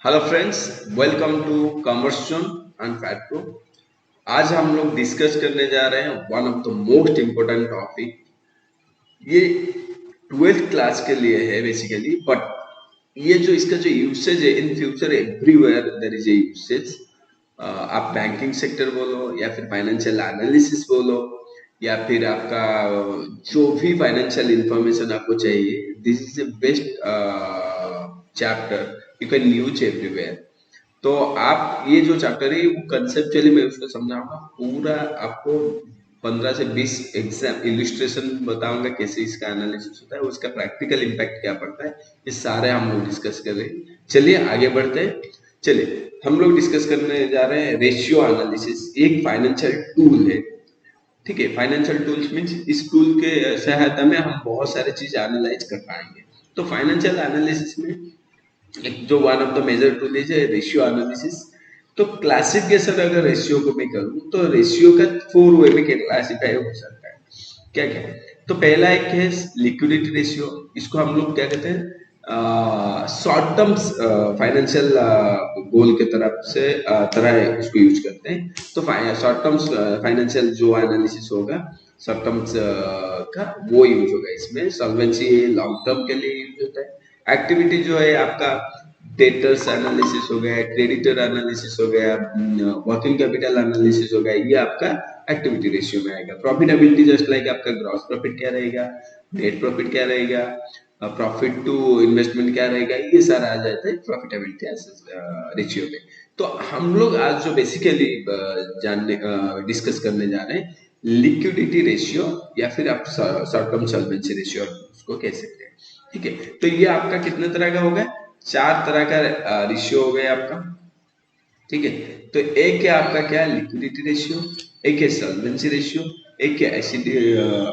Hello friends, welcome to commerce zone and fat pro. आज हम लोग डिस्कस करने जा रहे हैं one of the most important topic. ये 12th क्लास के लिए है बेसिकली, बट ये जो इसका जो यूसेज है in future everywhere there is a usage. आप बैंकिंग सेक्टर बोलो या फिर फाइनेंशियल एनालिसिस बोलो या फिर आपका जो भी फाइनेंशियल इंफॉर्मेशन आपको चाहिए, this is the best chapter you can use everywhere. तो आप ये जो चैप्टर है वो कंसेप्चुअली मैं उसको समझाऊंगा पूरा आपको। 15 से 20 एग्जाम इलिस्ट्रेशन बताऊंगा कैसे इसका एनालिसिस होता है, उसका प्रैक्टिकल इम्पैक्ट क्या पड़ता है, ये सारे हम लोग डिस्कस कर रहे हैं। चलिए आगे बढ़ते हैं। चलिए हम लोग डिस्कस करने जा रहे हैं रेशियो एनालिसिस। एक फाइनेंशियल टूल है, ठीक है। फाइनेंशियल टूल्स मीन्स इस टूल के सहायता में हम बहुत सारे चीज एनालाइज कर पाएंगे। तो फाइनेंशियल एनालिसिस में एक जो one of the major tool है रेशियो एनालिसिस। तो क्लासिफिकेशन अगर रेशियो को मैं करूं तो रेशियो का 4 वे में क्लासिफाई हो सकता है। क्या क्या है? तो पहला एक है लिक्विडिटी रेशियो। इसको हम लोग क्या कहते हैं, शॉर्ट टर्म फाइनेंशियल गोल के तरफ से तरह इसको यूज करते हैं। तो शॉर्ट टर्म फाइनेंशियल जो एनालिसिस होगा शॉर्ट टर्म का वो यूज होगा इसमें। सॉल्वेंसी लॉन्ग टर्म के लिए यूज होता है। एक्टिविटी जो है आपका डेटर्स एनालिसिस हो गया, क्रेडिटर एनालिसिस हो गया, वर्किंग कैपिटल एनालिसिस हो गया, ये आपका एक्टिविटी रेशियो में आएगा। प्रॉफिटेबिलिटी जस्ट लाइक आपका ग्रॉस प्रॉफिट क्या रहेगा, नेट प्रॉफिट क्या रहेगा, प्रॉफिट टू इन्वेस्टमेंट क्या रहेगा, ये सारा आ जाता है प्रॉफिटेबिलिटी रेशियो में। तो हम लोग आज जो बेसिकली जानने डिस्कस करने जा रहे हैं लिक्विडिटी रेशियो या फिर आप शॉर्ट टर्म सॉल्वेंसी रेशियो उसको कह सकते हैं, ठीक है। तो ये आपका कितने तरह का होगा, 4 तरह का रेशियो हो गया आपका, ठीक है। तो एक है आपका क्या, लिक्विडिटी रेशियो, एक है सॉल्वेंसी रेशियो, एक है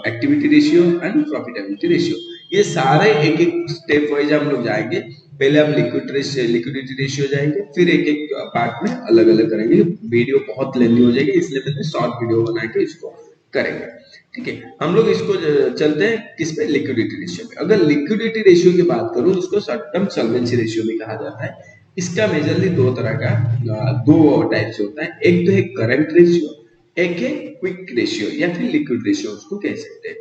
activity ratio and profitability ratio. ये सारे एक एक स्टेप वाइज हम लोग जाएंगे। पहले हम लिक्विडिटी रेशियो जाएंगे, फिर एक एक पार्ट में अलग अलग करेंगे। वीडियो बहुत लेंदी हो जाएगी, इसलिए मैंने शॉर्ट वीडियो बना के इसको करेंगे, ठीक है। हम लोग इसको चलते हैं किस पे, लिक्विडिटी रेशियो में। अगर लिक्विडिटी रेशियो की बात करूं इसको शॉर्ट टर्म सॉल्वेंसी रेशियो भी कहा जाता है। इसका मेजरली दो तरह का, दो टाइप से होता है। एक तो है करंट रेशियो, एक है क्विक रेशियो या फिर लिक्विड रेशियो उसको कह सकते हैं।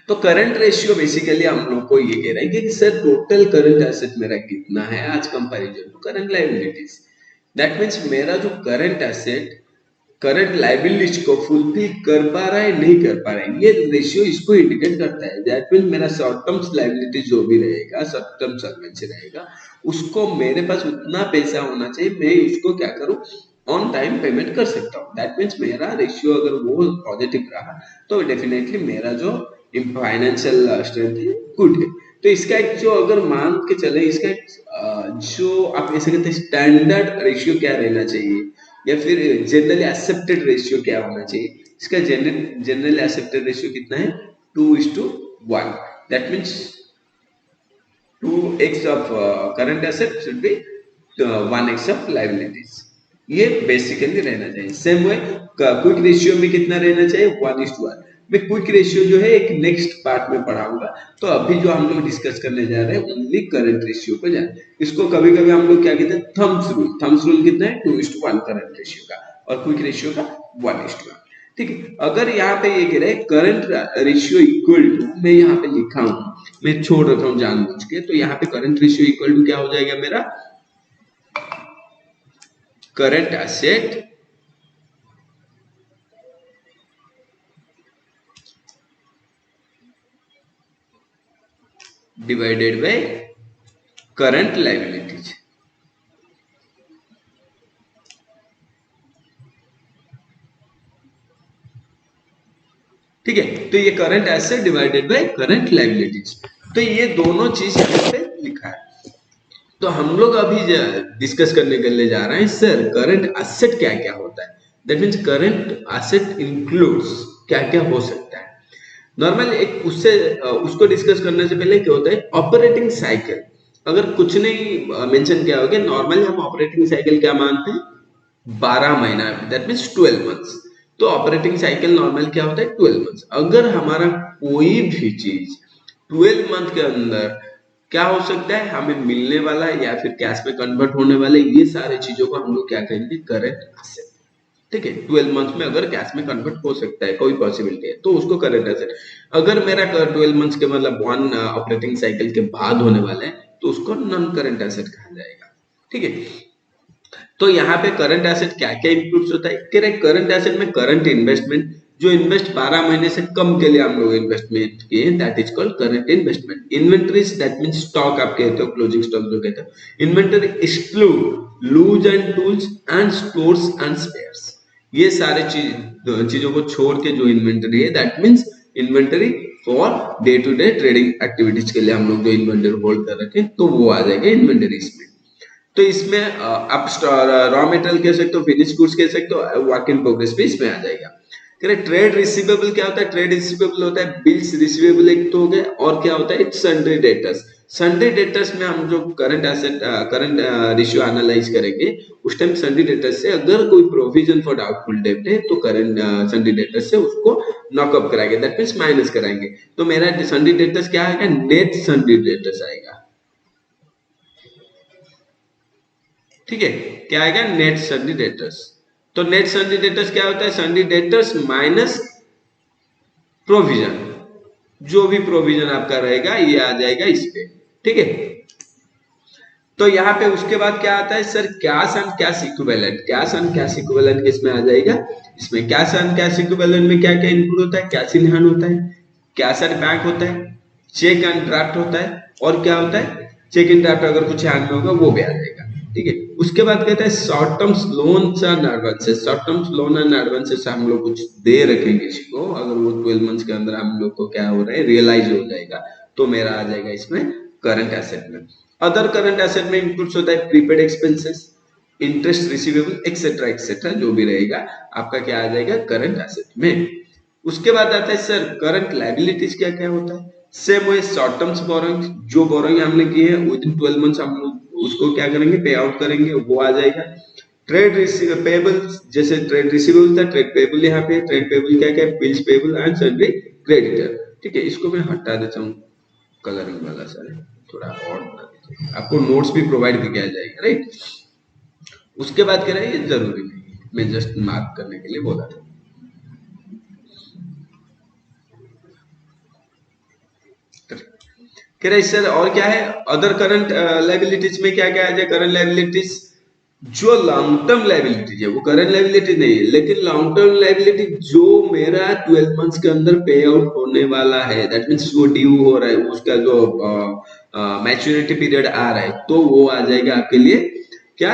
तो करंट रेशियो बेसिकली हम लोग को ये कह रहा है कि सर टोटल करंट एसेट मेरा कितना है आज comparison to current liabilities. That means मेरा जो करंट एसेट करंट लाइबिलिटीज को फुलफिल कर पा रहा है नहीं कर पा रहा है, ये रेशियो इसको इंडिकेट करता है। दैट मीन मेरा शॉर्ट टर्म लाइबिलिटी जो भी रहेगा, शॉर्ट टर्म सॉल्वेंसी रहेगा, उसको मेरे पास उतना पैसा होना चाहिए, मैं उसको क्या करूं, ऑन टाइम पेमेंट कर सकता हूँ। दैट मीन्स मेरा रेशियो अगर वो पॉजिटिव रहा तो डेफिनेटली मेरा जो फाइनेंशियल स्ट्रेंथ है गुड है। तो इसका एक जो अगर मान के चले, इसका एक जो आप ऐसे कहते हैं स्टैंडर्ड रेशियो क्या रहना चाहिए या फिर जनरली एक्सेप्टेड रेशियो क्या होना चाहिए, इसका जनरली एक्सेप्टेड रेशियो कितना है, 2:1। That means 2x of current asset should be 1x of liabilities। ये बेसिकली रहना चाहिए। सेम वे क्विक रेशियो में कितना रहना चाहिए, 1:1। मैं क्विक रेशियो जो है एक नेक्स्ट पार्ट में पढ़ाऊंगा। तो अभी जो हम लोग डिस्कस करने जा रहे हैं ओनली करंट रेशियो को जाए। इसको कभी कभी हम लोग क्या कहते हैं, थम्स रूल। थम्स रूल कितना है, 2:1 करंट रेशियो का, और क्विक रेशियो का 1:1, ठीक है। अगर यहाँ पे ये कह रहे हैं करंट रेशियो इक्वल टू, मैं यहाँ पे लिखा हूं, मैं छोड़ रखा हूं जानबूझ के, तो यहाँ पे करंट रेशियो इक्वल टू क्या हो जाएगा मेरा, current asset divided by current liabilities. ठीक है, तो ये current asset divided by current liabilities. तो ये दोनों चीज यहाँ पे लिखा है। तो हम लोग अभी डिस्कस करने के लिए जा रहे हैं सर करंट एसेट क्या क्या होता है। That means current asset includes क्या क्या हो सकता है। नॉर्मल एक उससे उसको डिस्कस करने से पहले क्या होता है, ऑपरेटिंग साइकिल। अगर कुछ नहीं मेंशन किया हो गया, नॉर्मली हम ऑपरेटिंग साइकिल क्या मानते हैं, 12 महीना, दैट मीन्स 12 मंथ्स। तो ऑपरेटिंग साइकिल नॉर्मल क्या होता है, 12 मंथ्स। अगर हमारा कोई भी चीज 12 मंथ के अंदर क्या हो सकता है, हमें मिलने वाला है या फिर कैश में कन्वर्ट होने वाले, ये सारे चीजों को हम लोग क्या कहेंगे, करंट एसेट। ठीक है, 12 मंथ में अगर कैश में कन्वर्ट हो सकता है, कोई पॉसिबिलिटी है, तो उसको करंट एसेट। अगर मेरा 12 मंथ्स के मतलब वन ऑपरेटिंग साइकिल के बाद होने वाला है, तो उसको नॉन करंट एसेट कहा जाएगा। ठीक है, तो यहाँ पे करंट एसेट क्या क्या इंक्लूड होता है, करेक्ट। करंट एसेट में करंट इन्वेस्टमेंट, जो इन्वेस्ट 12 महीने से कम के लिए हम लोग इन्वेस्टमेंट किए, that is called current investment. Inventories, that means stock आप कहते हो, क्लोजिंग स्टॉक जो कहते हो। Inventory exclude loose and tools and stores and spares. ये सारे चीजों को छोड़ के जो इन्वेंटरी है, that means inventory for day to day trading activities के लिए हम लोग जो इन्वेंटरी होल्ड कर रखे, तो वो आ जाएगा इन्वेंटरीज में। तो इसमें आप रॉ मटेरियल कह सकते हो, फिनिश गुड्स कह सकते हो, वर्क इन प्रोग्रेस भी इसमें आ जाएगा। ट्रेड रिसीवेबल क्या होता है, ट्रेड रिसीवेबल होता है बिल्स रिसीवेबल एक तो हो गया, और क्या होता है, it's sundry debtors. Sundry debtors में हम जो current asset current ratio analyse करेंगे, उस टाइम सन्ड्री डेटर्स से अगर कोई प्रोविजन फॉर डाउटफुल डेब्ट है, तो करंट सन्ड्री डेटर्स से उसको नॉकअप कराएंगे, दैट मींस माइनस कराएंगे। तो मेरा सन्ड्री डेटर्स क्या आएगा, नेट सन्ड्री डेटर्स आएगा। ठीक है, क्या आएगा, नेट सन्ड्री डेटर्स। तो नेट सन्ड्री डेटर्स क्या होता है, सन्ड्री डेटर्स माइनस प्रोविजन, जो भी प्रोविजन आपका रहेगा ये आ जाएगा इस पे। ठीक है, तो यहाँ पे उसके बाद क्या आता है sir, cash and cash equivalent. Cash and cash equivalent किसमें आ जाएगा, इसमें कैश एंड कैश इक्विवेलेंट में क्या क्या इंक्लूड होता है, कैश इन हैंड होता है, कैश एट बैंक होता है, चेक एंड ड्राफ्ट होता है, और क्या होता है, चेक इन ड्राफ्ट अगर कुछ हैंड में होगा वो भी आ जाएगा। ठीक है, उसके बाद कहता है short term loan and advances. Short term loan and advances हम लोग कुछ दे रखेंगे इसको, अगर वो 12 मंथ्स के अंदर हम लोग को क्या हो रहा है, रियलाइज हो जाएगा, तो मेरा आ जाएगा इसमें करंट एसेट में। अदर करंट एसेट में इंक्लूड होता है prepaid expenses, interest receivable etcetera etcetera, जो भी रहेगा आपका क्या आ जाएगा, करंट एसेट में। उसके बाद आता है सर करंट लायबिलिटीज, क्या क्या होता है, same way short terms borrowing, जो बोरोइंग हमने की है विद इन 12 मंथ्स हम लोग उसको क्या करेंगे, पे आउट करेंगे, वो आ जाएगा। ट्रेड पेबल, जैसे ट्रेड रिसीवेबल था, ट्रेड पेबल यहाँ पे, ट्रेड पेबल क्या क्या है, bills payable and sundry creditor. ठीक है, इसको मैं हटा देता हूँ कलरिंग वाला सर, थोड़ा और आपको नोट्स भी प्रोवाइड किया जाएगा, राइट। उसके बाद कह रहा है, ये जरूरी नहीं, मैं जस्ट मार्क करने के लिए बोला था। कह रहे सर और क्या है, अदर करंट लायबिलिटीज में क्या क्या है, करंट लायबिलिटीज, जो लॉन्ग टर्म लायबिलिटीज है वो करंट लायबिलिटी नहीं है, लेकिन लॉन्ग टर्म लायबिलिटी जो मेरा 12 मंथ्स के अंदर पे आउट होने वाला है, दैट मींस वो ड्यू हो रहा है, उसका जो मैच्योरिटी पीरियड आ रहा है, तो वो आ जाएगा आपके लिए क्या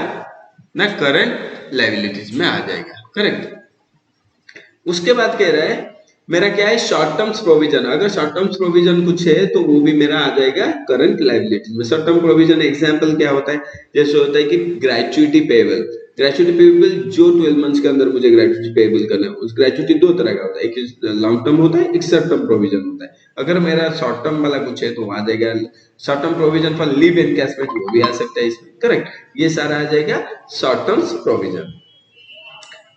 ना, करंट लायबिलिटीज में आ जाएगा, करेक्ट। उसके बाद कह रहा है मेरा क्या है, शॉर्ट टर्म्स प्रोविजन। अगर शॉर्ट टर्म्स प्रोविजन कुछ है तो वो भी मेरा आ जाएगा करंट लायबिलिटीज में। शॉर्ट टर्म प्रोविजन एग्जांपल क्या होता है, जैसे होता है कि ग्रेचुइटी पेबल। ग्रेचुइटी पेबल जो 12 मंथ्स के अंदर मुझे ग्रेचुइटी पेबल करना है, उस ग्रेचुइटी दो तरह का होता है, एक लॉन्ग टर्म होता है, एक शॉर्ट टर्म प्रोविजन होता है। अगर मेरा शॉर्ट टर्म वाला कुछ है तो आ जाएगा short term provision for leave encashment, वो भी आ सकता है इसमें, करेक्ट। ये सारा आ जाएगा शॉर्ट टर्म्स प्रोविजन।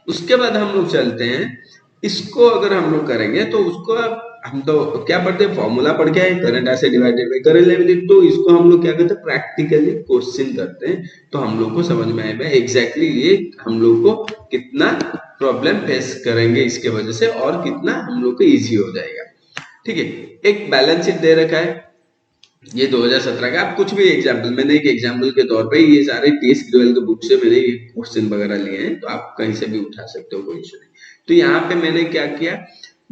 उसके बाद हम लोग चलते हैं, इसको अगर हम लोग करेंगे तो उसको हम तो क्या पढ़ते हैं, फॉर्मूला पढ़ के आए, current asset divided by current liability. तो इसको हम लोग क्या करते हैं, प्रैक्टिकली क्वेश्चन करते हैं, तो हम लोग को समझ में आएगा एग्जैक्टली ये हम लोग को कितना प्रॉब्लम फेस करेंगे इसके वजह से, और कितना हम लोग को इजी हो जाएगा। ठीक है, एक बैलेंस शीट दे रखा है, ये 2017 का। आप कुछ भी एग्जाम्पल, मैंने एक एग्जाम्पल के तौर पे ये सारे टीएस ग्रेवल के बुक से मैंने ये क्वेश्चन वगैरह लिए हैं, तो आप कहीं से भी उठा सकते हो, कोई इशू नहीं। तो यहाँ पे मैंने क्या किया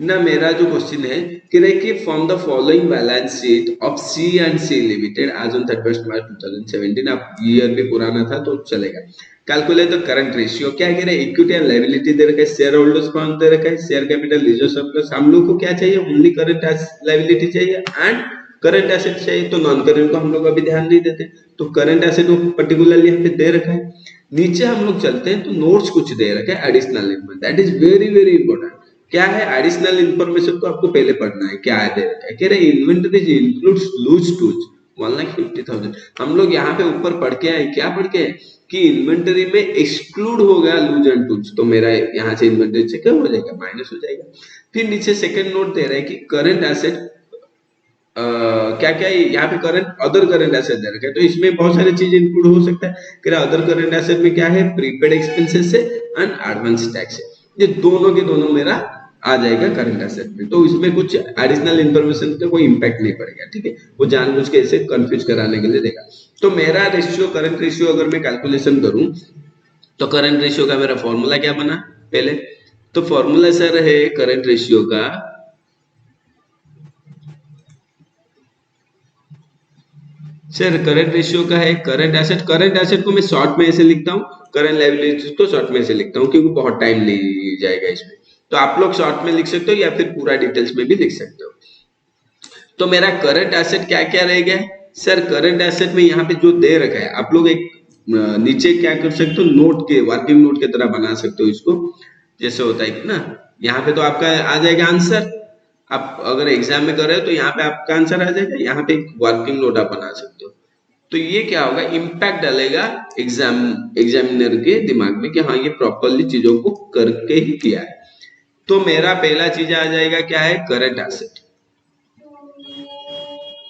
ना, मेरा जो क्वेश्चन है कि from the following balance sheet of C and C limited as on 31 March 2017, आप ईयर भी पुराना था तो चलेगा। कैलकुलेट द करंट रेशियो, क्या कह रहे हैं, इक्विटी एंड लायबिलिटी दे रखा है, शेयर होल्डर्स फंड दे रखा है, शेयर कैपिटल, रिजर्व सरप्लस। हम लोग को क्या चाहिए, ओनली करंट लायबिलिटी चाहिए एंड करंट एसेट चाहिए, तो नॉन करंट को हम लोग अभी ध्यान नहीं देते, तो करंट एसेट को पर्टिकुलरली यहाँ पे दे रखा है। नीचे हम लोग चलते हैं तो नोट्स कुछ दे रखा है additional information, that is very very important. क्या है एडिशनल इन्फॉर्मेशन, तो आपको पहले पढ़ना है क्या है, दे रखा है, कह रहे इन्वेंटरीज इंक्लूड्स लूज टूल्स 1,50,000। हम लोग यहाँ पे ऊपर पढ़ के आए, क्या पढ़ के आए कि इन्वेंटरी में एक्सक्लूड हो गया लूज एंड टूल्स, तो मेरा यहाँ से इन्वेंटरी से क्या हो जाएगा, माइनस हो जाएगा। फिर नीचे सेकंड नोट दे रहा है कि करंट एसेट क्या क्या यहाँ पे करंट अदर करंट एसेट दे रखा है, तो इसमें बहुत सारी चीज इंक्लूड हो सकता है कि अदर करंट एसेट में क्या है, प्रीपेड एक्सपेंसेस है एंड एडवांस टैक्स है, ये दोनों के दोनों मेरा आ जाएगा करंट एसेट में, तो इसमें कुछ एडिशनल इंफॉर्मेशन का कोई इंपैक्ट नहीं पड़ेगा, ठीक है, वो जानबूझ के ऐसे कंफ्यूज कराने के लिए देगा। तो मेरा रेशियो, करंट रेशियो अगर मैं कैलकुलेशन करूं तो करंट रेशियो का मेरा फॉर्मूला क्या बना पहले, तो फॉर्मूला सर है करंट रेशियो का, सर करंट रेशियो का है करंट एसेट को मैं शॉर्ट में ऐसे लिखता हूँ, करंट लायबिलिटीज को शॉर्ट में ऐसे लिखता हूँ क्योंकि बहुत टाइम ले जाएगा इसमें, तो आप लोग शॉर्ट में लिख सकते हो या फिर पूरा डिटेल्स में भी लिख सकते हो। तो मेरा करंट एसेट क्या क्या रहेगा सर, करंट एसेट में यहाँ पे जो दे रखा है आप लोग एक नीचे क्या कर सकते हो, नोट के वर्किंग नोट की तरह बना सकते हो इसको, जैसे होता है ना, यहाँ पे तो आपका आ जाएगा आंसर, आप अगर एग्जाम में कर रहे हो तो यहाँ पे आपका आंसर आ जाएगा, यहाँ पे एक वर्किंग नोट आप बना सकते हो, तो ये क्या होगा, इम्पैक्ट डालेगा एग्जामिनर के दिमाग में कि हाँ ये प्रॉपरली चीजों को करके ही किया है। तो मेरा पहला चीज आ जाएगा क्या है, करंट एसेट,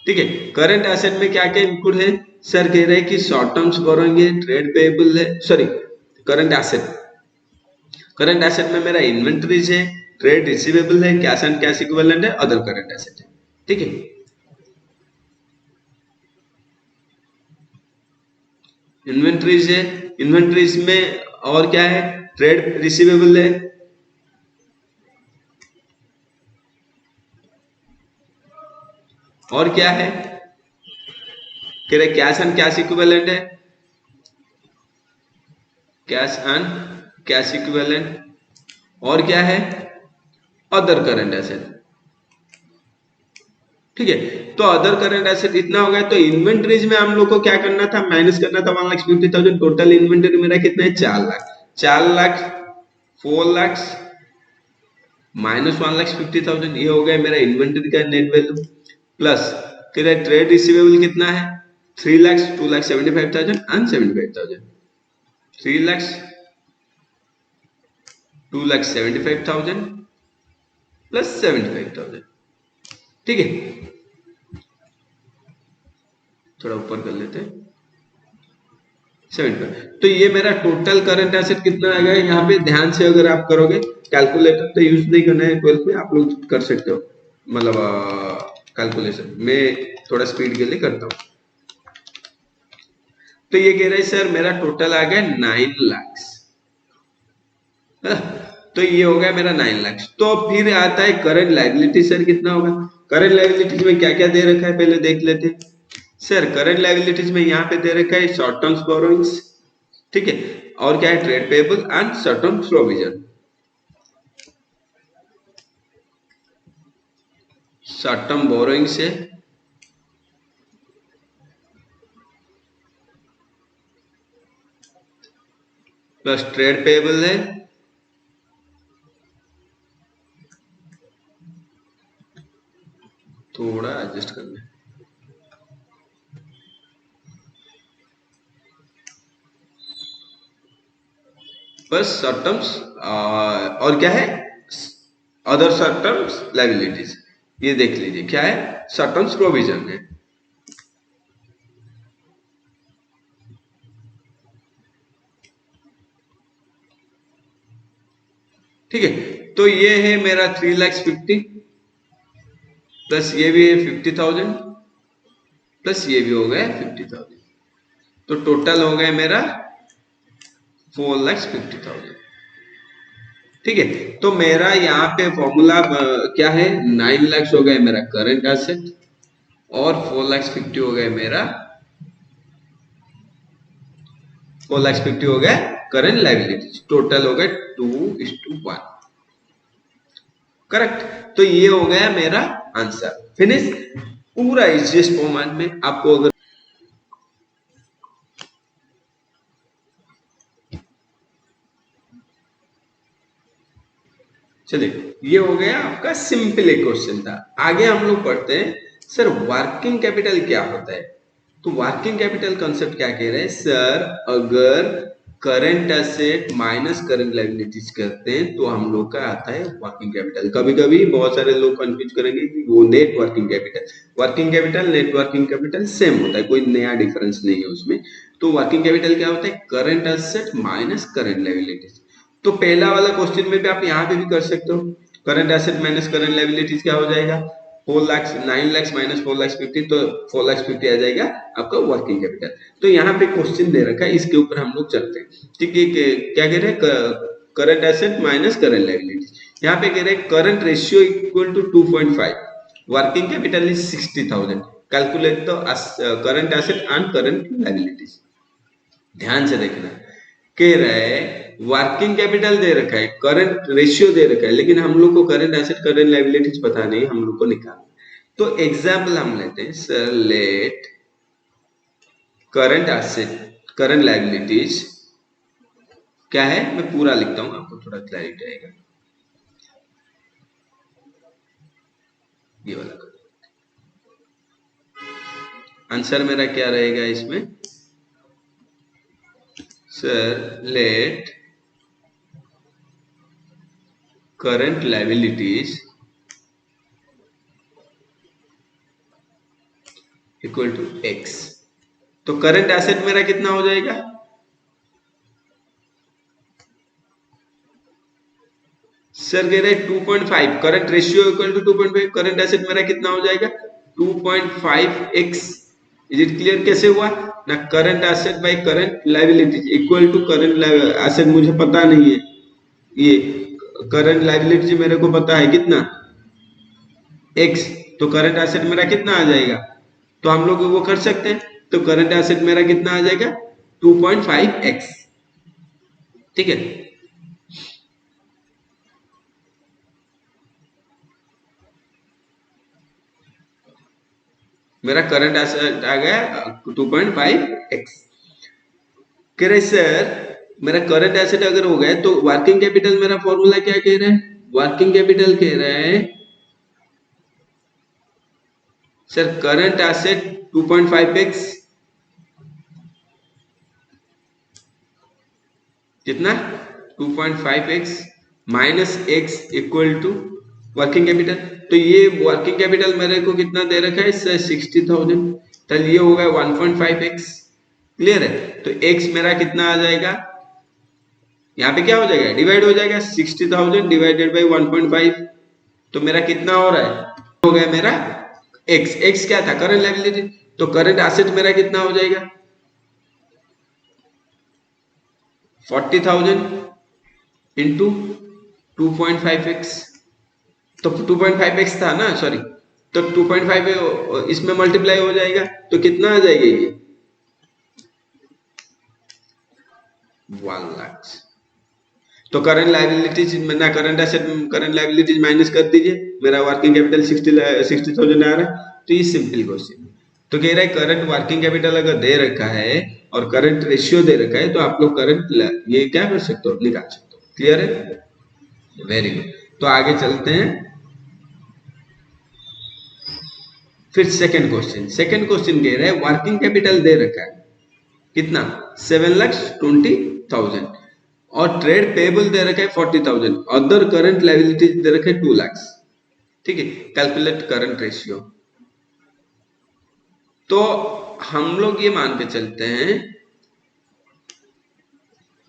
ठीक है, करंट एसेट में क्या क्या इंक्लूड है सर, कह रहे हैं कि शॉर्ट टर्म्स बोरोइंग है, ट्रेड पेएबल है, सॉरी करंट एसेट में मेरा इन्वेंटरीज है, ट्रेड रिसीवेबल है, कैश एंड कैश इक्विवेलेंट है, अदर करंट एसेट है, ठीक है। इन्वेंटरीज है, इन्वेंटरीज में और क्या है, ट्रेड रिसीवेबल है, और क्या है, कह रहे कैश एंड कैश इक्विवेलेंट है, कैश एंड कैश इक्विवेलेंट, और क्या है, अदर करंट एसेट, ठीक है। तो अदर करंट एसेट इतना हो गया, तो इन्वेंटरीज में हम लोग को क्या करना था, माइनस करना था 1,50,000, टोटल इन्वेंटरी मेरा कितना है 4,00,000, 4,00,000 4,00,000 माइनस 1,50,000, ये हो गया मेरा इन्वेंटरी का नेट वैल्यू, प्लस फिर ट्रेड रिसीवेबल कितना है 3,00,000, 2,75,000 एंड 75,000, 3,00,000 2,75,000 प्लस 75,000, ठीक है, थोड़ा ऊपर कर लेते हैं 75, तो ये मेरा टोटल करंट एसेट कितना आ गया, यहाँ पे ध्यान से अगर आप करोगे, कैलकुलेटर तो यूज नहीं करना है 12th में, आप लोग कर सकते हो, मतलब कैलकुलेशन मैं थोड़ा स्पीड के लिए करता हूँ। तो ये कह रहे हैं सर मेरा टोटल आ गया 9,00,000, तो ये हो गया मेरा 9,00,000। तो फिर आता है करंट लायबिलिटी, सर कितना होगा, करंट लायबिलिटीज में क्या क्या दे रखा है पहले देख लेते हैं। सर करंट लायबिलिटीज में यहाँ पे दे रखा है शॉर्ट टर्म्स बोरोइंग्स, ठीक है, और क्या है, trade payable and short term provision, short term borrowings है, प्लस ट्रेड पेएबल है, थोड़ा एडजस्ट कर ले, बस शॉर्ट टर्म्स, और क्या है, अदर शॉर्ट टर्म्स लायबिलिटीज, ये देख लीजिए क्या है, शॉर्ट टर्म्स प्रोविजन है, ठीक है। तो ये है मेरा 3,50,000 प्लस ये भी है 50,000 प्लस ये भी हो गया 50,000, तो टोटल हो गया मेरा 4,50,000, ठीक है। तो मेरा यहाँ पे फॉर्मूला क्या है, 9,00,000 हो गया मेरा करंट एसेट और 4,50,000 हो गया मेरा 4,50,000 हो गया करंट लायबिलिटीज, टोटल हो गया 2:1, करेक्ट। तो ये हो गया मेरा आंसर, फिनिश, पूरा इजिएस्ट फॉर्मेट में। आपको अगर चलिए ये हो गया आपका सिंपल एक क्वेश्चन था। आगे हम लोग पढ़ते हैं सर वर्किंग कैपिटल क्या होता है। तो वर्किंग कैपिटल कंसेप्ट क्या कह रहे हैं सर, अगर current asset minus current liabilities करते हैं तो हम लोग का आता है वर्किंग कैपिटल। कभी कभी बहुत सारे लोग कंफ्यूज करेंगे कि वो net working capital, working capital net working capital same होता है, कोई नया डिफरेंस नहीं है उसमें। तो वर्किंग कैपिटल क्या होता है? Current asset minus current liabilities. तो पहला वाला क्वेश्चन में भी आप यहाँ पे भी कर सकते हो, current asset minus current liabilities क्या हो जाएगा? 4 लाख 9 लाख माइनस 4 लाख 50, तो 4 लाख 50 आ जाएगा आपका वर्किंग कैपिटल। तो यहाँ पे क्वेश्चन दे रखा है, इसके ऊपर हम लोग चलते हैं। ठीक है, क्या कह रहे हैं? Current asset minus current liabilities. यहाँ पे कह रहे हैं current ratio equal to 2.5, working capital is 60,000, calculate the current asset and current liabilities. ध्यान से देखना, कह रहा है वर्किंग कैपिटल दे रखा है, करंट रेशियो दे रखा है, लेकिन हम लोग को करंट एसेट करंट लायबिलिटीज पता नहीं, हम लोग को निकालना। तो एग्जाम्पल हम लेते हैं, sir let current asset current liabilities क्या है, मैं पूरा लिखता हूं आपको थोड़ा क्लैरिटी आएगा। ये वाला आंसर मेरा क्या रहेगा इसमें? Sir let current liabilities equal to X. तो करंट एसेट मेरा कितना हो जाएगा? सर कह रहे हैं 2.5, current ratio equal to 2.5, current asset मेरा कितना हो जाएगा? 2.5x। Is it clear? कैसे हुआ ना? Current asset by current liabilities equal to current asset मुझे पता नहीं है, ये करंट लायबिलिटी मेरे को पता है कितना? x। तो करंट एसेट मेरा कितना आ जाएगा? तो हम लोग वो कर सकते हैं, तो करंट एसेट मेरा कितना आ जाएगा? 2.5x। ठीक है, मेरा करंट एसेट आ गया 2.5x। कह रहे सर मेरा करंट एसेट अगर हो गया तो वर्किंग कैपिटल मेरा फॉर्मूला क्या कह रहा है? वर्किंग कैपिटल कह रहा है सर करंट एसेट 2.5x कितना? 2.5x minus x equal to working capital. तो ये वर्किंग कैपिटल मेरे को कितना दे रखा है? 60,000। तो ये हो गया 1.5x। क्लियर है? तो x मेरा कितना आ जाएगा? यहाँ पे क्या हो जाएगा? डिवाइड हो जाएगा, 60,000 डिवाइडेड बाई 1.5। तो मेरा कितना हो रहा है? हो गया मेरा x। x क्या था? Current liability. तो करंट एसेट मेरा कितना हो जाएगा? 40,000 इंटू 2.5x। तो 2.5x था ना, सॉरी, तो 2.5 इसमें मल्टीप्लाई हो जाएगा, तो कितना आ जाएगा ये? 1 लाख। तो करंट लायबिलिटीज ना current asset current liabilities minus कर दीजिए, मेरा वर्किंग कैपिटल 60,000 आ रहा है। तो ये सिंपल क्वेश्चन। तो कह रहा है करंट वर्किंग कैपिटल अगर दे रखा है और करंट रेशियो दे रखा है तो आप लोग करंट ये क्या कर सकते हो? निकाल सकते हो। क्लियर है? Very good. तो आगे चलते हैं। फिर सेकंड क्वेश्चन, सेकंड क्वेश्चन कह रहा है वर्किंग कैपिटल दे रखा है कितना? 7,20,000 और ट्रेड पेबल दे रखा है 40,000, अदर करंट लायबिलिटीज दे रखे 2 लाख। ठीक है, कैलकुलेट करंट रेशियो। तो हम लोग ये मान के चलते हैं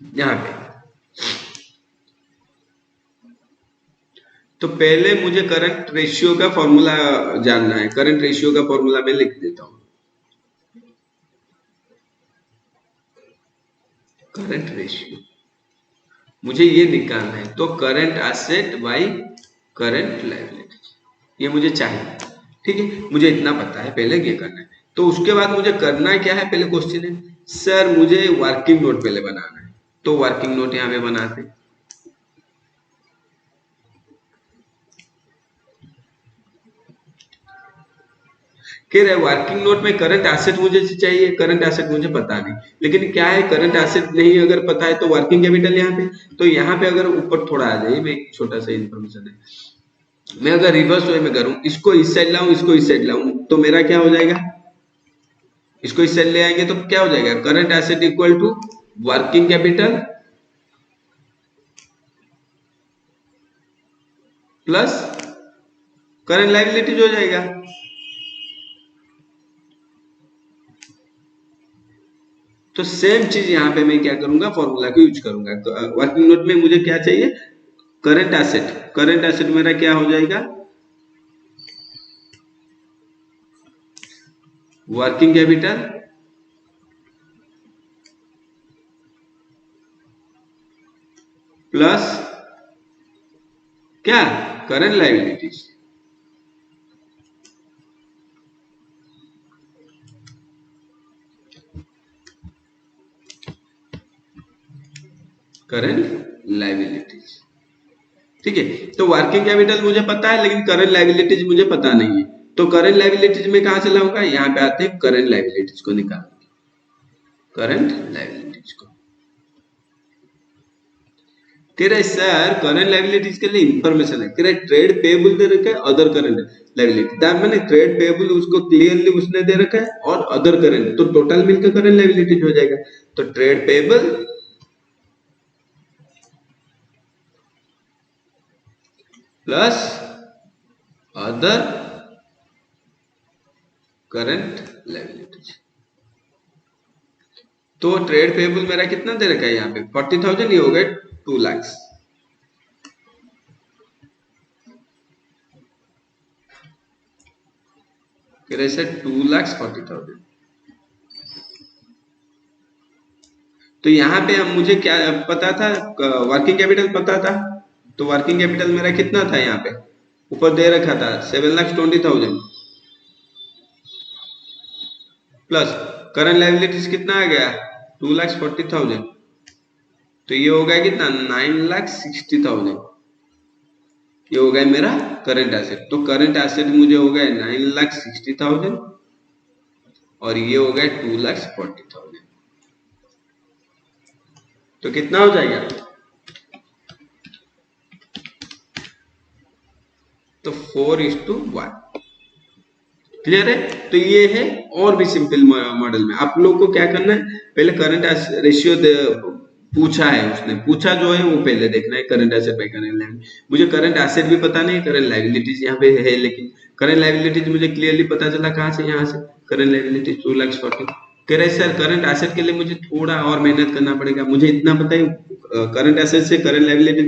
यहां पे, तो पहले मुझे करंट रेशियो का फॉर्मूला जानना है। करंट रेशियो का फॉर्मूला मैं लिख देता हूं, करंट रेशियो मुझे ये निकालना है। तो current asset by current liability, ये मुझे चाहिए। ठीक है, मुझे इतना पता है, पहले ये करना है। तो उसके बाद मुझे करना क्या है? पहले क्वेश्चन है सर मुझे वर्किंग नोट पहले बनाना है, तो वर्किंग नोट यहाँ पे बनाते हैं। कह रहे वर्किंग नोट में करंट एसेट मुझे चाहिए, करंट एसेट मुझे पता नहीं, लेकिन क्या है करंट एसेट नहीं अगर पता है तो वर्किंग कैपिटल यहाँ पे। तो यहाँ पे अगर ऊपर थोड़ा आ जाइए, मैं एक छोटा सा इन्फॉर्मेशन है, मैं अगर रिवर्स वे में करूं, इसको इस साइड लाऊं, इसको इस साइड लाऊं, तो मेरा क्या हो जाएगा? इसको इस साइड ले आएंगे तो क्या हो जाएगा? Current asset equal to working capital plus current liabilities हो जाएगा। तो सेम चीज यहां पे मैं क्या करूंगा, फॉर्मूला को यूज करूंगा। तो वर्किंग नोट में मुझे क्या चाहिए, करंट एसेट। करंट एसेट मेरा क्या हो जाएगा, वर्किंग कैपिटल प्लस क्या, करंट लायबिलिटीज। करंट लायबिलिटीज, ठीक है। तो वर्किंग कैपिटल मुझे पता है, लेकिन करंट लायबिलिटीज मुझे पता नहीं है। तो करंट लायबिलिटीज में कहां से लाऊंगा, यहाँ पे आते हैं करंट लायबिलिटीज को निकाल, करंट लायबिलिटीज को। कह रहे सर करंट लायबिलिटीज के लिए इंफॉर्मेशन है, कह रहे ट्रेड पेबल दे रखा है, अदर करंट लायबिलिटी। दैट मैंने ट्रेड पेबल उसको क्लियरली उसने दे रखा है, और अदर करंट, तो टोटल मिलकर करंट लायबिलिटीज हो जाएगा। तो trade payable plus other current liabilities. तो ट्रेड पेबल मेरा कितना दे रखा है यहाँ पे 40,000, ये हो गए 2 लाख। सर 2,40,000। तो यहाँ पे हम मुझे क्या पता था, वर्किंग कैपिटल पता था। तो वर्किंग कैपिटल मेरा कितना था, यहाँ पे ऊपर दे रखा था 7,20,000 प्लस करंट लायबिलिटीज कितना आ गया 2,40,000। तो ये हो गया कितना 9,60,000। ये हो गया मेरा करंट एसेट। तो करंट एसेट मुझे हो गया 9,60,000 और ये हो गया 2,40,000। तो कितना हो जाएगा, तो 4:1। क्लियर है। तो ये है, और भी सिंपल मॉडल में आप लोग को क्या करना है, पहले करंट रेशियो पूछा है, उसने पूछा जो है वो पहले देखना है, current asset by current liability. मुझे करंट एसेट भी पता नहीं, करंट लायबिलिटीज यहाँ पे है, लेकिन करंट लायबिलिटीज मुझे क्लियरली पता चला कहाँ से, यहाँ से करंट लायबिलिटीज 2,40,000। कह रहे सर करंट एसेट के लिए मुझे थोड़ा और मेहनत करना पड़ेगा। मुझे इतना पता है, करंट एसेट से करंट लायबिलिटी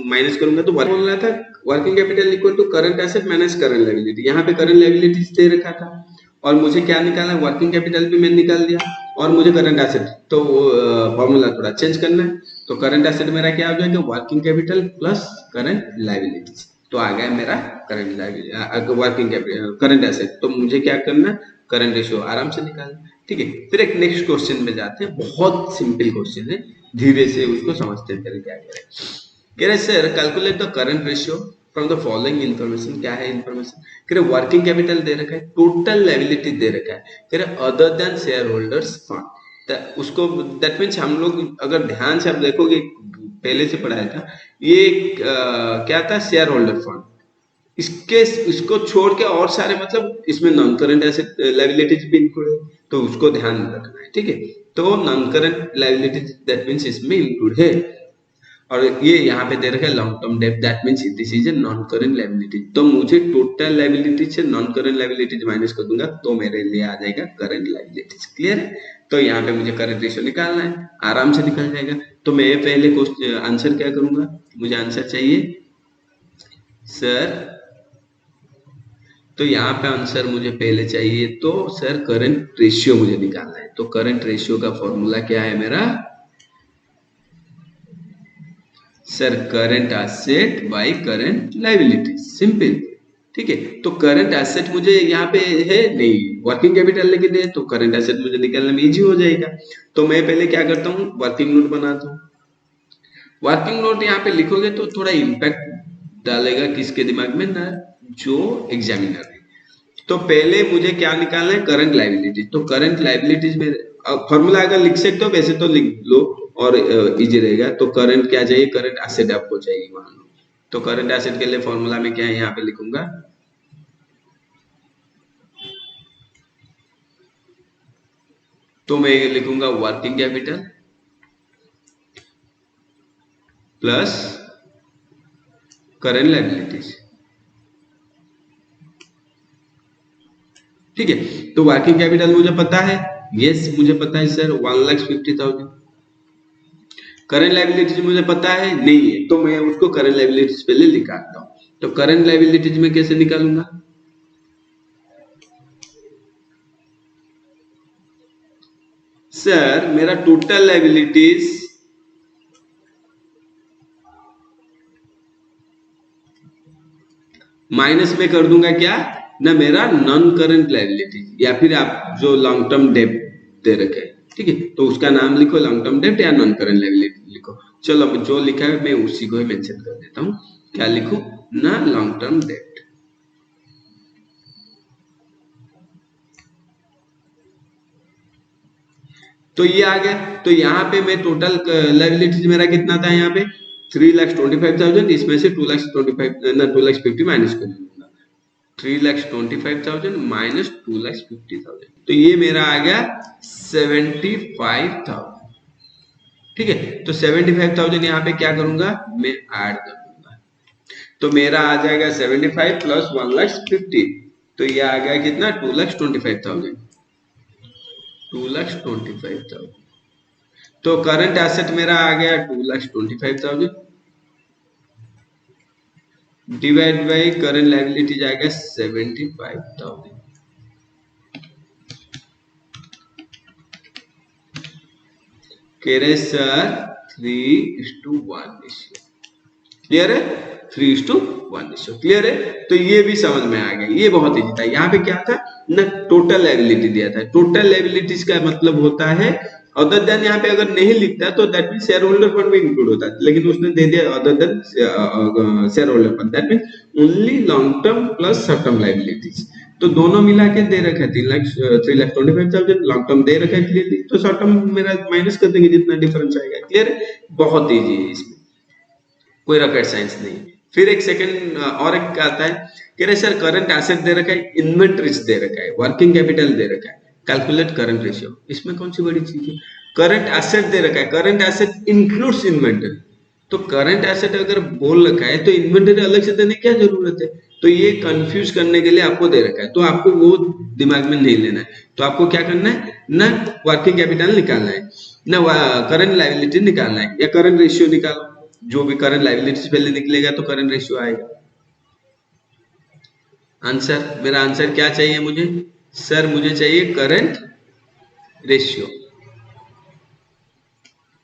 माइनस करूंगा तो बोल रहा था working capital equal to current asset minus current liability. यहाँ पे करंट लायबिलिटीज दे रखा था, और मुझे क्या निकालना है, वर्किंग कैपिटल भी मैंने निकाल दिया, और मुझे करंट एसेट, तो फॉर्मूला थोड़ा चेंज करना है। तो करंट एसेट मेरा क्या हो जाएगा, working capital plus current liabilities. तो आ गया मेरा current liability, working capital, current asset. तो मुझे क्या करना, करंट रेशियो आराम से निकालना। ठीक है, फिर एक नेक्स्ट क्वेश्चन में जाते हैं, बहुत सिंपल क्वेश्चन है, धीरे से उसको समझते हैं क्या कह रहे sir calculate the current ratio from the following information. क्या है इन्फॉर्मेशन, कह रहे वर्किंग कैपिटल दे रखा है, टोटल लायबिलिटी दे रखा है, कह रहे other than share holders fund. उसको दैट मीन्स हम लोग अगर ध्यान से आप देखोगे, पहले से पढ़ाया था, ये क्या था, शेयर होल्डर फंड। इसके इसको छोड़ के और सारे मतलब इसमें नॉन करंट एसेट लायबिलिटीज भी इंक्लूड है, तो उसको ध्यान रखना है। ठीक है, तो non current liabilities that means इसमें इंक्लूड है। और ये यहाँ पे दे रखा है long term debt, that means this is a non current liability. तो मुझे टोटल लायबिलिटी से नॉन करंट लायबिलिटीज माइनस कर दूंगा, तो मेरे लिए आ जाएगा करंट लायबिलिटीज। क्लियर है। तो यहाँ पे मुझे करंट रेशियो निकालना है, आराम से निकल जाएगा। तो मैं पहले क्वेश्चन आंसर क्या करूंगा, मुझे आंसर चाहिए सर, तो यहाँ पे आंसर मुझे पहले चाहिए, तो सर करंट रेशियो मुझे निकालना है। तो करंट रेशियो का फॉर्मूला क्या है मेरा, sir current asset by current liability, simple. ठीक है, तो करंट एसेट मुझे यहाँ पे है नहीं, वर्किंग कैपिटल लेकिन है, तो करंट एसेट मुझे निकालने में इजी हो जाएगा। तो मैं पहले क्या करता हूँ, वर्किंग नोट बनाता हूँ। वर्किंग नोट यहाँ पे लिखोगे तो थोड़ा इम्पैक्ट डालेगा किसके दिमाग में ना, जो एग्जामिनर है। तो पहले मुझे क्या निकालना है, करंट लायबिलिटीज। तो करंट लायबिलिटीज में फॉर्मूला अगर लिख सकते हो वैसे तो लिख लो और इजी रहेगा। तो करंट क्या चाहिए, करंट एसेट आपको चाहिए मान लो। तो करंट एसेट के लिए फॉर्मूला में क्या है, यहाँ पे लिखूंगा, तो मैं लिखूंगा working capital plus current liabilities. ठीक है, तो वर्किंग कैपिटल मुझे पता है, यस मुझे पता है सर 1,50,000। करंट लायबिलिटीज मुझे पता है नहीं है, तो मैं उसको करंट लायबिलिटीज पहले निकालता हूं। तो करंट लायबिलिटीज में कैसे निकालूंगा? सर मेरा टोटल लायबिलिटीज माइनस में कर दूंगा क्या ना, मेरा नॉन करंट लायबिलिटी, या फिर आप जो लॉन्ग टर्म डेब्ट दे रखे, ठीक है, तो उसका नाम लिखो लॉन्ग टर्म डेब्ट या नॉन करंट लायबिलिटी लिखो। चलो जो लिखा है मैं उसी को ही मेंशन कर देता हूं। क्या लिखूं ना, लॉन्ग टर्म डेब्ट। तो ये आ गया। तो यहाँ पे मैं टोटल लायबिलिटीज मेरा कितना था, यहाँ पे 3,25,000, इसमें से 2,50 माइनस कर दूंगा। 3,25,000 माइनस 2,50,000, तो ये मेरा आ गया 75,000। ठीक है, तो 75,000 यहाँ पे क्या करूंगा मैं ऐड कर दूंगा, तो मेरा आ जाएगा 75 प्लस 1,50,000, तो ये आ गया कितना 2,25,000। 2,25,000, तो करंट एसेट मेरा आ गया 2,25,000 डिवाइड बाई करंट लायबिलिटीज आ गया 75,000। कह रहे सर 3:1 रेशियो, क्लियर है? 3:1 रेशियो क्लियर है? तो ये भी समझ में आ गया, ये बहुत इजी था। यहाँ पे क्या था ना, टोटल लायबिलिटी दिया था। टोटल लायबिलिटीज का मतलब होता है अदर देन, यहाँ पे अगर नहीं लिखता तो that mean share holder fund भी इंक्लूड होता है, लेकिन उसने दे दिया other than share holder fund, that mean only long term plus short term liabilities. तो दोनों मिला के दे रखा है 3,25,000 लॉन्ग टर्म दे रखा है क्लियरली, तो शॉर्ट टर्म मेरा माइनस कर देंगे जितना डिफरेंस आएगा। क्लियर है? बहुत इजी है, इसमें कोई रॉकेट साइंस नहीं। फिर एक सेकंड और एक आता है, कह रहे सर करंट एसेट दे रखा है, इन्वेंटरीज दे रखा है, वर्किंग कैपिटल दे रखा है, कैलकुलेट करंट रेशियो। इसमें कौन सी बड़ी चीज है? करंट एसेट दे रखा है, करंट एसेट इंक्लूड्स इन्वेंटरी। तो करंट एसेट अगर बोल रखा है तो इन्वेंटरी अलग से देने की क्या जरूरत है? तो ये कंफ्यूज करने के लिए आपको दे रखा है, तो आपको वो दिमाग में नहीं लेना है। तो आपको क्या करना है ना, वर्किंग कैपिटल निकालना है ना, करंट लायबिलिटी निकालना है, या करंट रेशियो निकालो। जो भी करंट लायबिलिटीज पहले निकलेगा तो करंट रेशियो आएगा। आंसर, मेरा आंसर क्या चाहिए मुझे? सर मुझे चाहिए current ratio.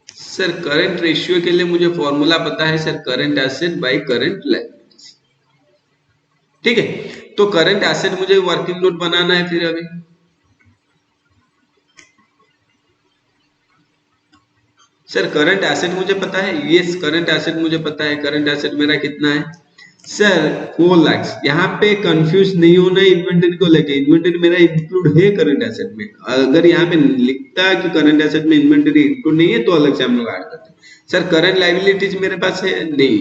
Sir current ratio के लिए मुझे फॉर्मूला पता है sir, current asset by current liabilities. ठीक है, तो करंट एसेट मुझे वर्किंग नोट बनाना है। फिर अभी सर करंट एसेट मुझे पता है, यस करंट एसेट मुझे पता है। करंट एसेट मेरा कितना है सर 4 लाख। यहाँ पे कंफ्यूज नहीं होना है इन्वेंटरी को लेके, इन्वेंटरी मेरा इंक्लूड है करंट एसेट में। अगर यहाँ पे लिखता कि करंट एसेट में इन्वेंटरी इंक्लूड नहीं है तो अलग से हम लोग ऐड करते हैं। सर करंट लायबिलिटीज मेरे पास है नहीं,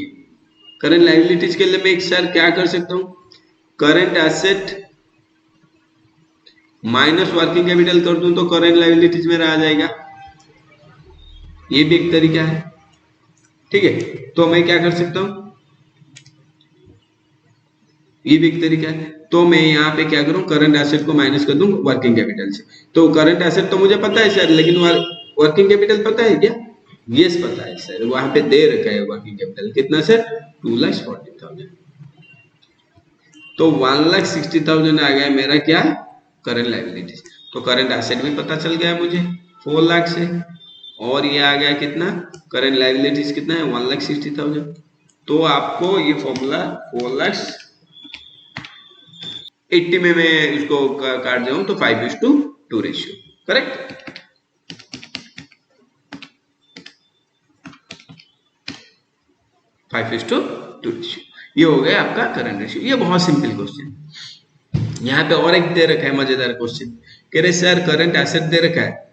करंट लायबिलिटीज के लिए मैं सर क्या कर सकता हूँ, current asset minus working capital कर दूं तो करंट लायबिलिटीज मेरा आ जाएगा। ये भी एक तरीका है। ठीक है, तो मैं क्या कर सकता हूं, ये भी एक तरीका है। तो मैं यहाँ पे क्या करूं, करंट एसेट को माइनस कर दूं वर्किंग कैपिटल से। तो करंट एसेट तो मुझे पता है सर, लेकिन वर्किंग कैपिटल पता है क्या? यस पता है सर, वहां पे दे रखा है वर्किंग कैपिटल कितना सर 2,40,000। तो 1,60,000 आ गया मेरा क्या करंट लायबिलिटीज। तो करंट एसेट भी पता चल गया मुझे 4 लाख से, और ये आ गया कितना करंट लायबिलिटीज कितना है 1,60,000। तो आपको ये फॉर्मूला 4,80 में मैं इसको काट जाऊं तो 5:2 ratio, correct. Five is to two ratio, ये हो गया आपका करंट रेशियो। ये बहुत सिंपल क्वेश्चन। यहाँ पे और एक दे रखा है मजेदार क्वेश्चन, कह रहे सर करंट एसेट दे रखा है,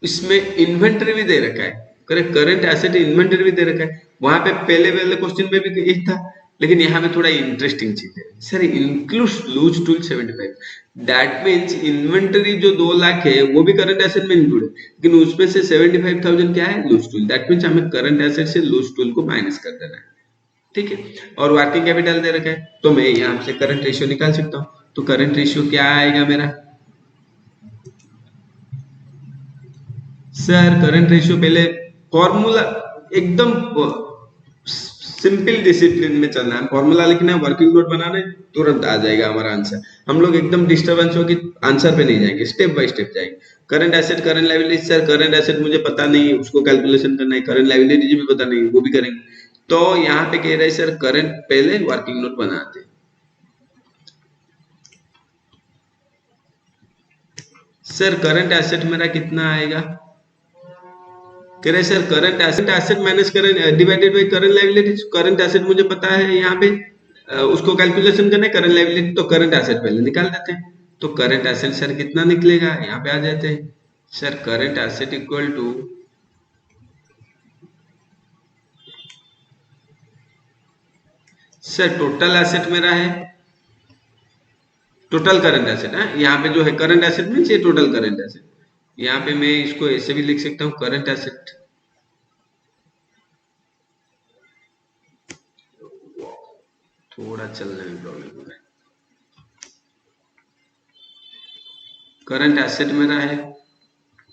इसमें इन्वेंटरी भी दे रखा है। करेक्ट, करंट एसेट इन्वेंटरी भी दे रखा है। वहां पे पहले क्वेश्चन में भी यही था लेकिन यहाँ पे थोड़ा इंटरेस्टिंग चीज है sir, include loose tool 75, that means inventory जो 2 लाख है वो भी करंट एसेट में इंक्लूड है, लेकिन उसमें से 75,000 क्या है, लूज टूल। दैट मीन्स हमें करंट एसेट से लूज टूल को माइनस कर देना है, ठीक है। और वर्किंग कैपिटल दे रखा है, तो मैं यहाँ से करंट रेशियो निकाल सकता हूँ। तो करंट रेशियो क्या आएगा मेरा सर, करंट रेशियो पहले फॉर्मूला एकदम सिंपल डिसिप्लिन में चलना है, फॉर्मूला लिखना है, वर्किंग नोट बनाना है, तुरंत आ जाएगा हमारा आंसर। हम लोग एकदम डिस्टर्बेंस हो कि आंसर पे नहीं जाएंगे, स्टेप बाय स्टेप जाएंगे। Current asset, current liability, sir current asset मुझे पता नहीं है, उसको कैलकुलेशन करना है, करंट लायबिलिटी भी पता नहीं, वो भी करेंगे। तो यहाँ पे कह रहे हैं सर करंट पहले वर्किंग नोट बनाते हैं। सर करंट एसेट मेरा कितना आएगा, कह रहे sir current asset minus current divided by current liability. Current asset मुझे पता है, यहाँ पे उसको कैलकुलेशन करना है, करंट लायबिलिटी तो करंट एसेट पहले निकाल देते हैं। तो करंट एसेट सर कितना निकलेगा, यहाँ पे आ जाते हैं sir, current asset equal to sir total asset मेरा है, टोटल करंट एसेट है, यहाँ पे जो है करंट एसेट मीन्स ये टोटल करंट एसेट। यहाँ पे मैं इसको ऐसे भी लिख सकता हूँ, करंट एसेट, थोड़ा चलने में प्रॉब्लम हो रहा है। करंट एसेट मेरा है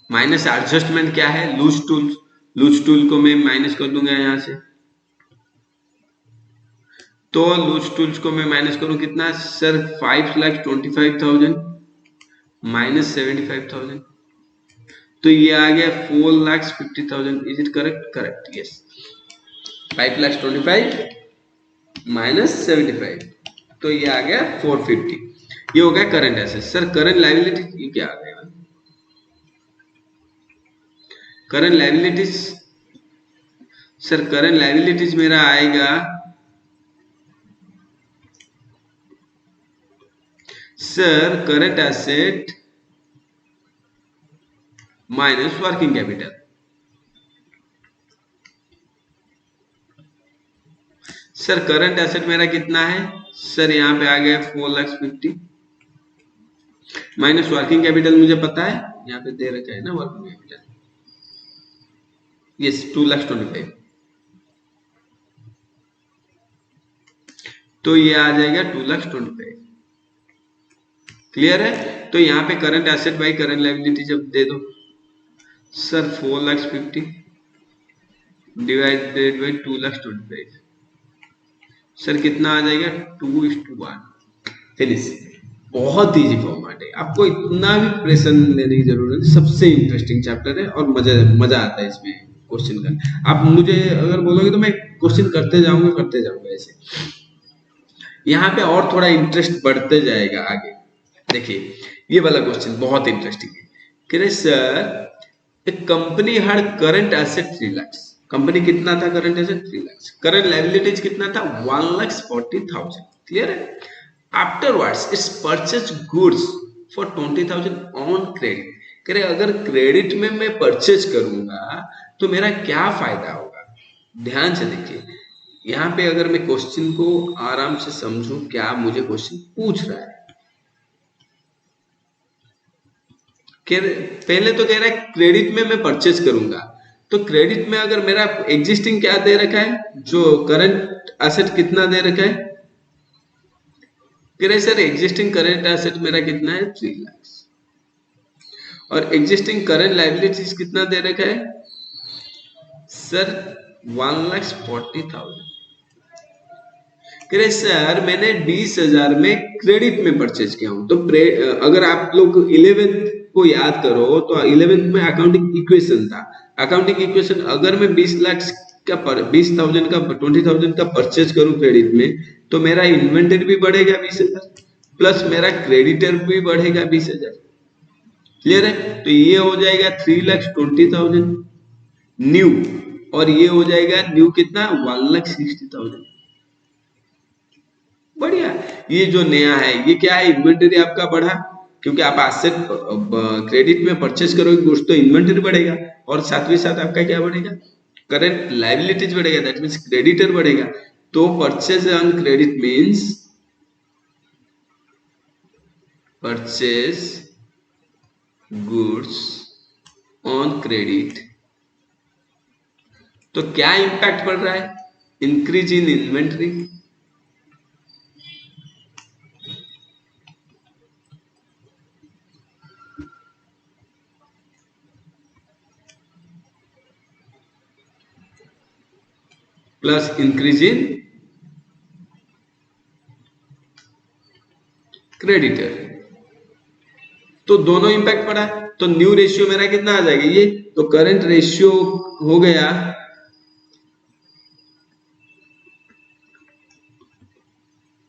माइनस एडजस्टमेंट क्या है, लूज टूल, लूज टूल को मैं माइनस कर दूंगा यहाँ से। तो लूज टूल्स को मैं माइनस करूं कितना सर, 5,25,000 माइनस 75,000, तो ये आ गया 4,50,000। Is it correct? Correct, yes. 5,25,000 minus 75, तो ये आ गया 450। ये हो गया current asset. Sir current liability ये क्या आ गया, current liabilities, sir current liabilities मेरा आएगा sir current asset minus working capital. Sir current asset मेरा कितना है सर, यहाँ पे आ गया 4,50,000 माइनस वर्किंग कैपिटल मुझे पता है, यहाँ पे दे रखा है ना वर्किंग कैपिटल, यस 2,25,000, तो ये आ जाएगा 2,25,000। क्लियर है? तो यहाँ पे current asset by current liability जब दे दो सर, 4,50,000 डिवाइडेड बाई 2,25,000, सर कितना आ जाएगा 2:1। फिनिश। बहुत इजी फॉर्मेट है, आपको इतना भी प्रेशर लेने की जरूरत नहीं, सबसे इंटरेस्टिंग चैप्टर है और मजा आता है इसमें क्वेश्चन का। आप मुझे अगर बोलोगे तो मैं क्वेश्चन करते जाऊंगा ऐसे, यहाँ पे और थोड़ा इंटरेस्ट बढ़ते जाएगा आगे। देखिए ये वाला क्वेश्चन बहुत इंटरेस्टिंग है। कह रहे सर एक company had current asset 3 lakh, company कितना था current asset 3 lakh, current liabilities कितना था 1,40,000। क्लियर है? Afterwards it's purchase goods for 20,000 on credit. कह रहे अगर क्रेडिट में मैं परचेज करूंगा तो मेरा क्या फायदा होगा। ध्यान से देखिए, यहाँ पे अगर मैं क्वेश्चन को आराम से समझूं, क्या मुझे क्वेश्चन पूछ रहा है। पहले तो कह रहा है क्रेडिट में मैं परचेज करूंगा, तो क्रेडिट में अगर मेरा एग्जिस्टिंग क्या दे रखा है, जो करंट एसेट कितना दे रखा है, कह रहे सर एग्जिस्टिंग करंट एसेट मेरा कितना है 3 लाख, और एग्जिस्टिंग करंट लायबिलिटीज कितना दे रखा है सर 1,40,000। कह रहे सर मैंने 20,000 में क्रेडिट में परचेज किया हूं, तो अगर आप लोग 11th को याद करो तो 11th में अकाउंटिंग इक्वेशन था। अकाउंटिंग इक्वेशन अगर मैं 20,000 का 20,000 का परचेज करूं क्रेडिट में, तो मेरा इन्वेंटरी भी बढ़ेगा 20,000 प्लस मेरा क्रेडिटर भी बढ़ेगा 20,000। क्लियर है? तो ये हो जाएगा 3,20,000 न्यू, और ये हो जाएगा न्यू कितना 1,60,000। बढ़िया। ये जो नया है ये क्या है, इन्वेंटरी आपका बढ़ा, क्योंकि आप एसेट क्रेडिट में परचेज करोगे गुड्स तो इन्वेंटरी बढ़ेगा, और साथ ही साथ आपका क्या बढ़ेगा, करंट लायबिलिटीज बढ़ेगा, दैट मींस क्रेडिटर बढ़ेगा। तो purchase on credit means purchase goods on credit. तो क्या इंपैक्ट पड़ रहा है? Increase in inventory, plus increase in creditor. तो दोनों इंपैक्ट पड़ा। तो न्यू रेशियो मेरा कितना आ जाएगा ये? तो करंट रेशियो हो गया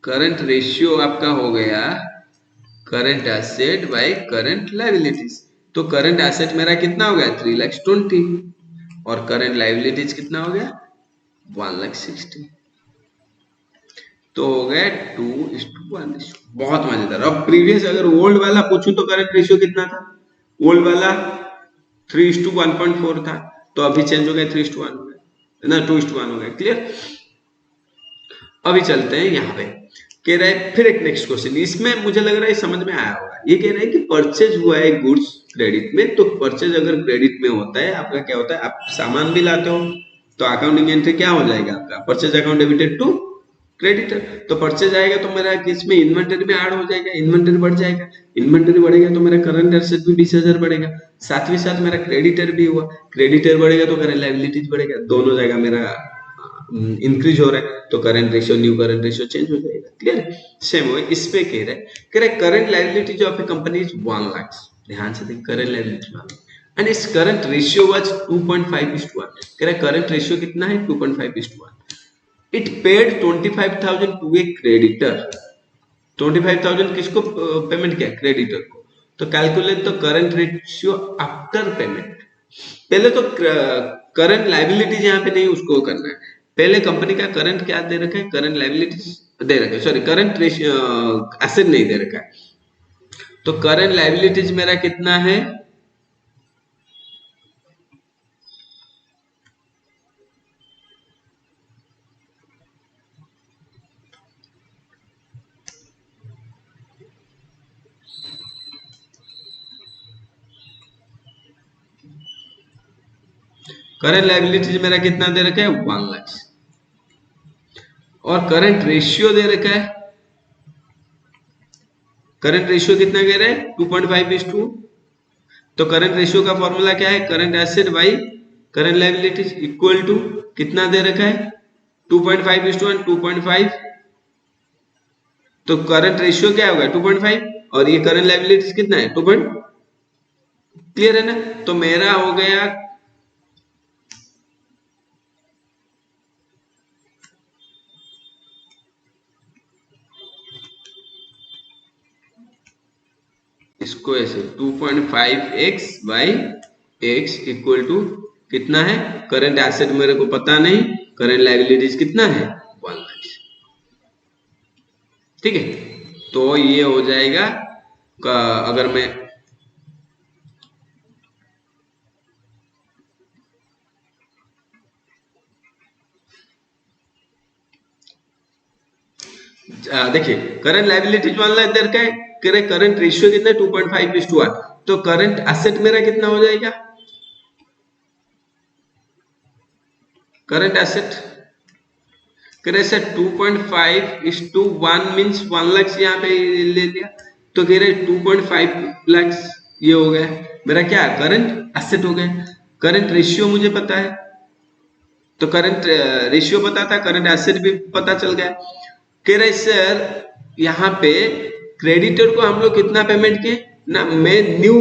करंट रेशियो आपका हो गया current asset by current liabilities. तो करंट एसेट मेरा कितना हो गया? 3,20,000 और करंट लायबिलिटीज कितना हो गया? 1,60,000। तो हो गया 2:1। बहुत मजेदार। अब प्रीवियस अगर ओल्ड वाला पूछूं तो करंट रेशियो कितना था? ओल्ड वाला 3:1.4 था, तो अभी चेंज हो गया 3:1 हो गया ना, 2:1 हो गया। क्लियर? अभी चलते हैं यहाँ पे। कह रहा है फिर एक नेक्स्ट क्वेश्चन, इसमें मुझे लग रहा है समझ में आया होगा। ये कह रहा है कि परचेज हुआ है गुड्स क्रेडिट में, तो परचेज अगर क्रेडिट में होता है आपका क्या होता है? आप सामान भी लाते हो तो अकाउंटिंग एंट्री क्या हो जाएगा आपका? Purchase account debited to creditor. तो परचेज आएगा तो मेरा किसमें? इन्वेंटरी में ऐड हो जाएगा, इन्वेंटरी बढ़ जाएगा। इन्वेंटरी बढ़ेगा तो मेरा करंट एसेट भी 20,000 बढ़ेगा। साथ ही साथ मेरा क्रेडिटर भी हुआ, क्रेडिटर बढ़ेगा तो करंट लायबिलिटीज बढ़ेगा। दोनों जगह मेरा इंक्रीज हो रहा है, तो current ratio new current ratio change हो जाएगा। क्लियर? सेम हो इस पे कह रहा है current liabilities of a company is 1 lakh. ध्यान से देख, current liability and is current ratio was 2.5:1। कह रहा है करंट रेशियो कितना है? 2.5:1। It paid 25,000 to a creditor. 25,000 किसको पेमेंट किया? क्रेडिटर को। तो calculate the current ratio after payment. पहले तो करंट लायबिलिटीज यहाँ पे नहीं उसको करना है, पहले कंपनी का करंट क्या दे रखा है? करंट लायबिलिटीज दे रखा है, सॉरी करंट एसेट नहीं दे रखा है। तो करंट लायबिलिटीज मेरा कितना है? करंट लायबिलिटीज मेरा कितना दे रखा है? 1 लाख। और करंट रेशियो दे रखा है, करंट रेशियो कितना कह रहे हैं? 2.5:2। तो करंट रेशियो का फॉर्मूला क्या है? Current asset by current liabilities equal to कितना दे रखा है? 2.5:1 2.5। तो करंट रेशियो क्या होगा? 2.5 और ये करंट लायबिलिटीज कितना है? 2. क्लियर है ना? तो मेरा हो गया इसको ऐसे 2.5x by x equal to कितना है? करंट एसेट मेरे को पता नहीं, करंट लायबिलिटीज कितना है? 1 लाख। ठीक है, तो ये हो जाएगा अगर मैं देखिए करंट लायबिलिटीज 1 लाख दर का है, करंट रेशियो कितना है? 2.5:1। तो करंट एसेट मेरा कितना हो जाएगा? करंट एसेट कह रहे 2.5:1 मीन्स 1 लाख यहाँ पे ले लिया, तो कह रहे 2.5 लाख ये हो गया मेरा क्या? करंट एसेट हो गया। करंट रेशियो मुझे पता है, तो करंट रेशियो पता था, करंट एसेट भी पता चल गया। कह रहे सर यहाँ पे क्रेडिटर को हम लोग कितना पेमेंट किए ना? मैं न्यू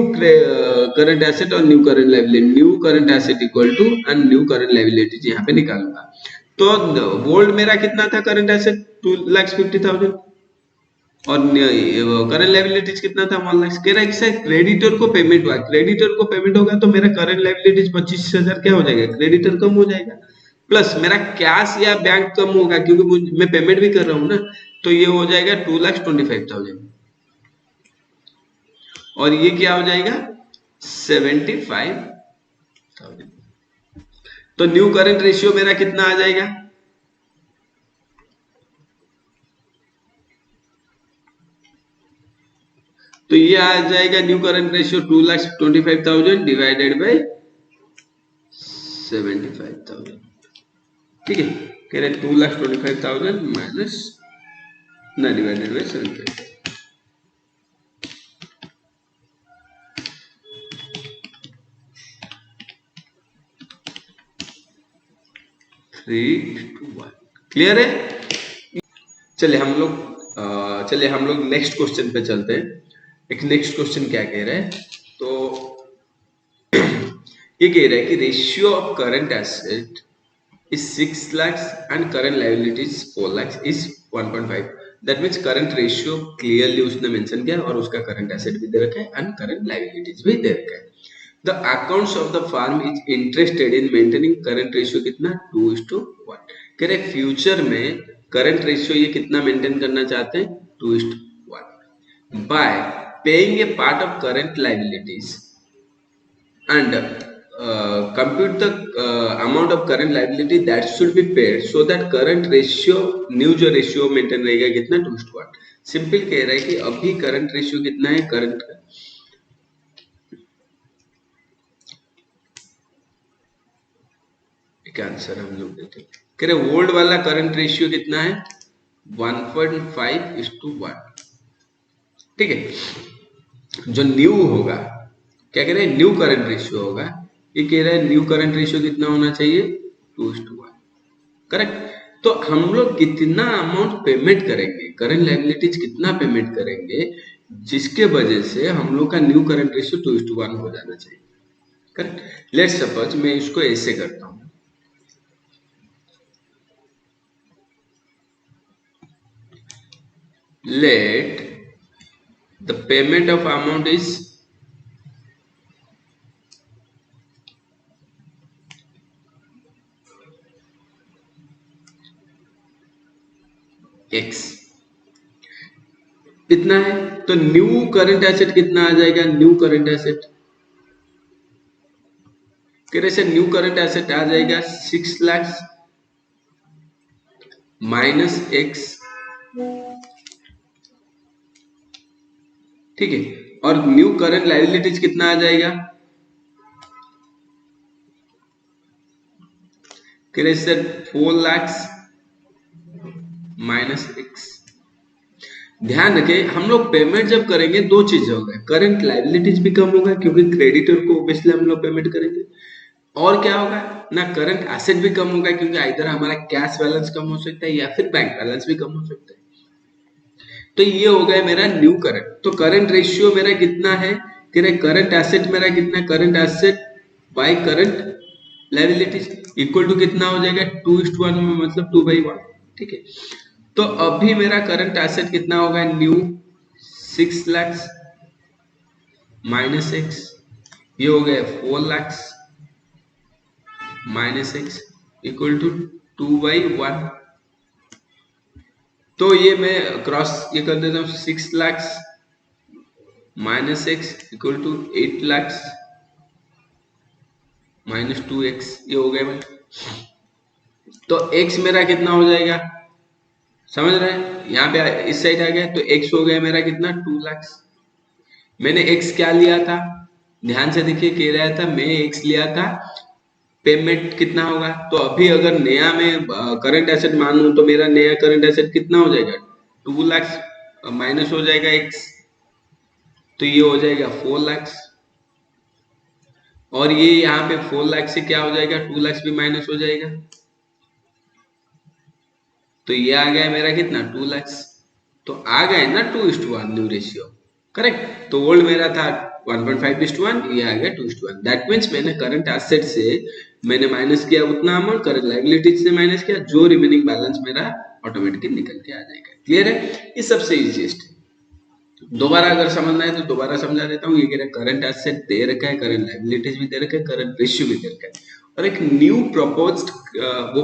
करंट एसेट और new current liability, new current asset equal to and new current liability यहाँ पे निकालूंगा। तो ओल्ड मेरा कितना था करंट एसेट? 2,50,000 और करंट लायबिलिटीज कितना था? 1 लाख। कह रहा है कि सर क्रेडिटर को पेमेंट हुआ, क्रेडिटर को पेमेंट होगा तो मेरा करंट लायबिलिटीज 25,000 क्या हो जाएगा? क्रेडिटर कम हो जाएगा, प्लस मेरा कैश या बैंक कम होगा क्योंकि मैं पेमेंट भी कर रहा हूं ना, तो ये हो जाएगा 2,25,000 और ये क्या हो जाएगा? 75,000। तो न्यू करंट रेशियो मेरा कितना आ जाएगा? तो ये आ जाएगा new current ratio 2,25,000 divided by 75,000। ठीक है, कह रहे 2,25,000 माइनस ना डिवाइडेड बाय 75। क्लियर है? चलिए हम लोग नेक्स्ट क्वेश्चन पे चलते हैं। एक नेक्स्ट क्वेश्चन क्या कह रहा है, तो ये कह रहा है कि ratio of current asset is 6 lakhs and current liabilities 4 lakhs is 1.5। That means current ratio clearly उसने मेंशन किया और उसका करंट एसेट भी दे रखा है एंड करंट लायबिलिटीज भी दे रखा है। The accounts of the firm is interested in maintaining current ratio कितना 2:1। कह रहे फ्यूचर में करंट रेशियो ये कितना मेंटेन करना चाहते हैं 2:1 bye paying A part of current liabilities and compute the amount of current liability that should be paid so that current ratio new जो रेशियो मेंटेन रहेगा कितना 2:1। सिंपल कह रहा है कि अभी करंट रेशियो कितना है, करंट का आंसर हम लोग देते हैं। कह रहे ओल्ड वाला करंट रेशियो कितना है 1.5:1। ठीक है, जो न्यू होगा क्या कह रहे हैं न्यू करंट रेशियो होगा, ये कह रहा है न्यू करंट रेशियो कितना होना चाहिए 2:1। करेक्ट। तो हम लोग कितना अमाउंट पेमेंट करेंगे, करंट लायबिलिटीज कितना पेमेंट करेंगे, जिसके वजह से हम लोग का न्यू करंट रेशियो 2:1 हो जाना चाहिए। करेक्ट। लेट्स सपोज मैं इसको ऐसे करता हूं, let the payment of amount is x इतना है, तो न्यू करंट एसेट कितना आ जाएगा, न्यू करंट एसेट कैसे न्यू करंट एसेट आ जाएगा 6 lakhs माइनस x। ठीक है, और न्यू करंट लायबिलिटीज कितना आ जाएगा, सर 4 lakhs माइनस x। ध्यान रखें हम लोग पेमेंट जब करेंगे दो चीज होगा, करंट लायबिलिटीज भी कम होगा क्योंकि क्रेडिटर को ऑब्वियसली हम लोग पेमेंट करेंगे, और क्या होगा ना करंट एसेट भी कम होगा क्योंकि इधर हमारा कैश बैलेंस कम हो सकता है या फिर बैंक बैलेंस भी कम हो सकता है। तो ये हो गया मेरा न्यू करंट। तो करंट रेशियो मेरा कितना है, करंट एसेट मेरा कितना, current asset by current liabilities equal to कितना हो जाएगा 2:1 में, मतलब 2/1। ठीक है, तो अभी मेरा करंट एसेट कितना होगा न्यू 6 lakhs माइनस x, ये हो गया 4 lakhs minus x equal to 2/1। तो ये मैं क्रॉस ये कर देता हूँ 6 lakhs minus x equal to 8 lakhs minus 2x, ये हो गया भाई। तो x मेरा कितना हो जाएगा, समझ रहे हैं, यहाँ पे इस साइड आ गया तो x हो गया मेरा कितना 2 lakhs। मैंने x क्या लिया था, ध्यान से देखिए, कह रहा था मैं x लिया था, पेमेंट कितना होगा, तो अभी अगर नया में करंट एसेट मानूं तो मेरा नया करंट एसेट कितना हो जाएगा 2 lakhs माइनस हो जाएगा x, तो ये हो जाएगा 4 lakhs, और ये यहाँ पे 4 लाख से क्या हो जाएगा 2 lakhs भी माइनस हो जाएगा, तो ये आ गया मेरा कितना 2 lakhs। तो आ गए ना 2:1 न्यू रेशियो। करेक्ट। तो ओल्ड मेरा था 1.5:1, ये आ गया 2:1। दैट मीन्स मैंने करंट एसेट से मैंने माइनस किया उतना अमाउंट, करंट लायबिलिटीज से माइनस किया, जो रिमेनिंग बैलेंस मेरा ऑटोमेटिकली निकल के आ जाएगा। क्लियर है, ये सबसे इजीएस्ट है। दोबारा अगर समझना है तो दोबारा समझा देता हूँ। ये कह रहा है करंट एसेट दे रखा है, करंट लायबिलिटीज भी दे रखा है, करंट रेशियो भी दे रखा है, और एक न्यू प्रपोज्ड वो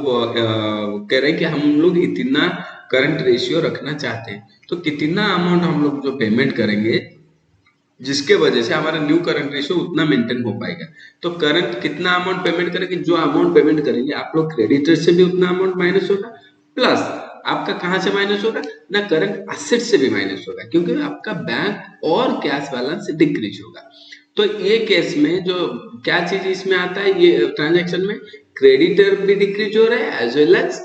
कह रहे हैं कि हम लोग इतना करंट रेशियो रखना चाहते हैं, तो कितना अमाउंट हम लोग जो पेमेंट करेंगे जिसके वजह से हमारा न्यू करंट रेशियो उतना मेंटेन हो पाएगा। तो करंट कितना अमाउंट पेमेंट करेंगे, जो अमाउंट पेमेंट करेंगे आप लोग क्रेडिटर से भी उतना अमाउंट माइनस होगा, प्लस आपका कहां से माइनस होगा ना, करंट एसेट से भी माइनस होगा, क्योंकि आपका बैंक और कैश बैलेंस डिक्रीज होगा। तो ये केस में जो क्या चीज इसमें आता है, ये ट्रांजैक्शन में क्रेडिटर भी डिक्रीज हो रहा है as well as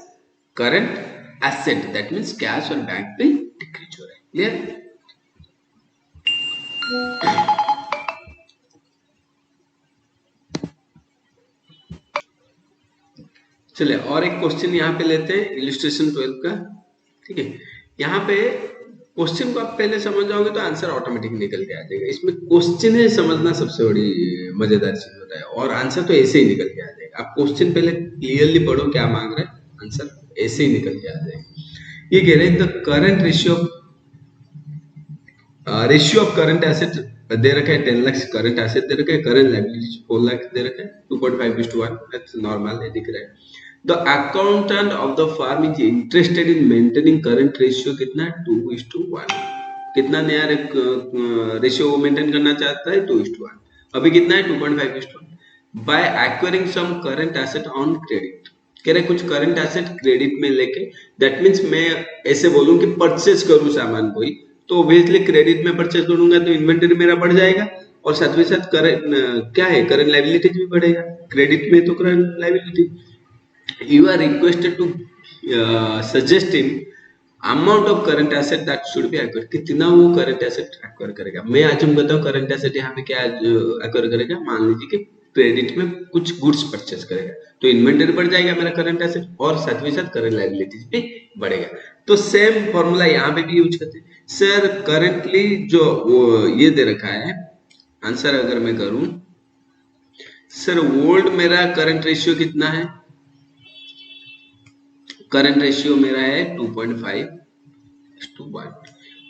current asset, that means cash और बैंक भी डिक्रीज हो रहा है। क्लियर? चलिए और एक क्वेश्चन यहाँ पे लेते हैं, इलिस्ट्रेशन 12 का। ठीक है, यहाँ पे क्वेश्चन को आप पहले समझ जाओगे तो आंसर ऑटोमेटिक निकल के आ जाएगा। इसमें क्वेश्चन है समझना सबसे बड़ी मजेदार चीज होता है, और आंसर तो ऐसे ही निकल के आ जाएगा। आप क्वेश्चन पहले क्लियरली पढ़ो क्या मांग रहे हैं, आंसर ऐसे ही निकल के आ जाएगा। ये कह रहे हैं the current ratio of current asset दे रखा है 10 लाख करंट एसेट दे रखा है, करंट लायबिलिटी 4 लाख दे रखा है, 2.5:1, दैट्स नॉर्मल है, दिख रहा है। The accountant of the firm is interested in maintaining current ratio कितना है 2:1, कितना नया रेशियो मेंटेन करना चाहता है 2:1, अभी कितना है 2.5:1, by acquiring some current asset on credit. कह रहे कुछ करंट एसेट क्रेडिट में लेके, दैट मीन्स मैं ऐसे बोलूं कि परचेज करूं सामान कोई, तो ऑब्वियसली क्रेडिट में परचेज करूंगा तो इन्वेंटरी मेरा बढ़ जाएगा, और साथ में साथ करंट क्या है, करंट लायबिलिटीज भी बढ़ेगा, क्रेडिट में तो current liability. You are requested to suggest him amount of current asset that should be acquired, कितना वो करंट एसेट एक्वायर करेगा। मैं आज हम बताऊं करंट एसेट यहाँ पे क्या एक्वायर करेगा, मान लीजिए कि क्रेडिट में कुछ गुड्स परचेज करेगा तो इन्वेंटरी बढ़ जाएगा मेरा करंट एसेट, और साथ में साथ करंट लायबिलिटीज भी बढ़ेगा। तो सेम फॉर्मूला यहाँ पे भी यूज करते हैं। सर करंटली जो ये दे रखा है, आंसर अगर मैं करूं, सर ओल्ड मेरा करंट रेशियो कितना है, करंट रेशियो मेरा है 2.5:1,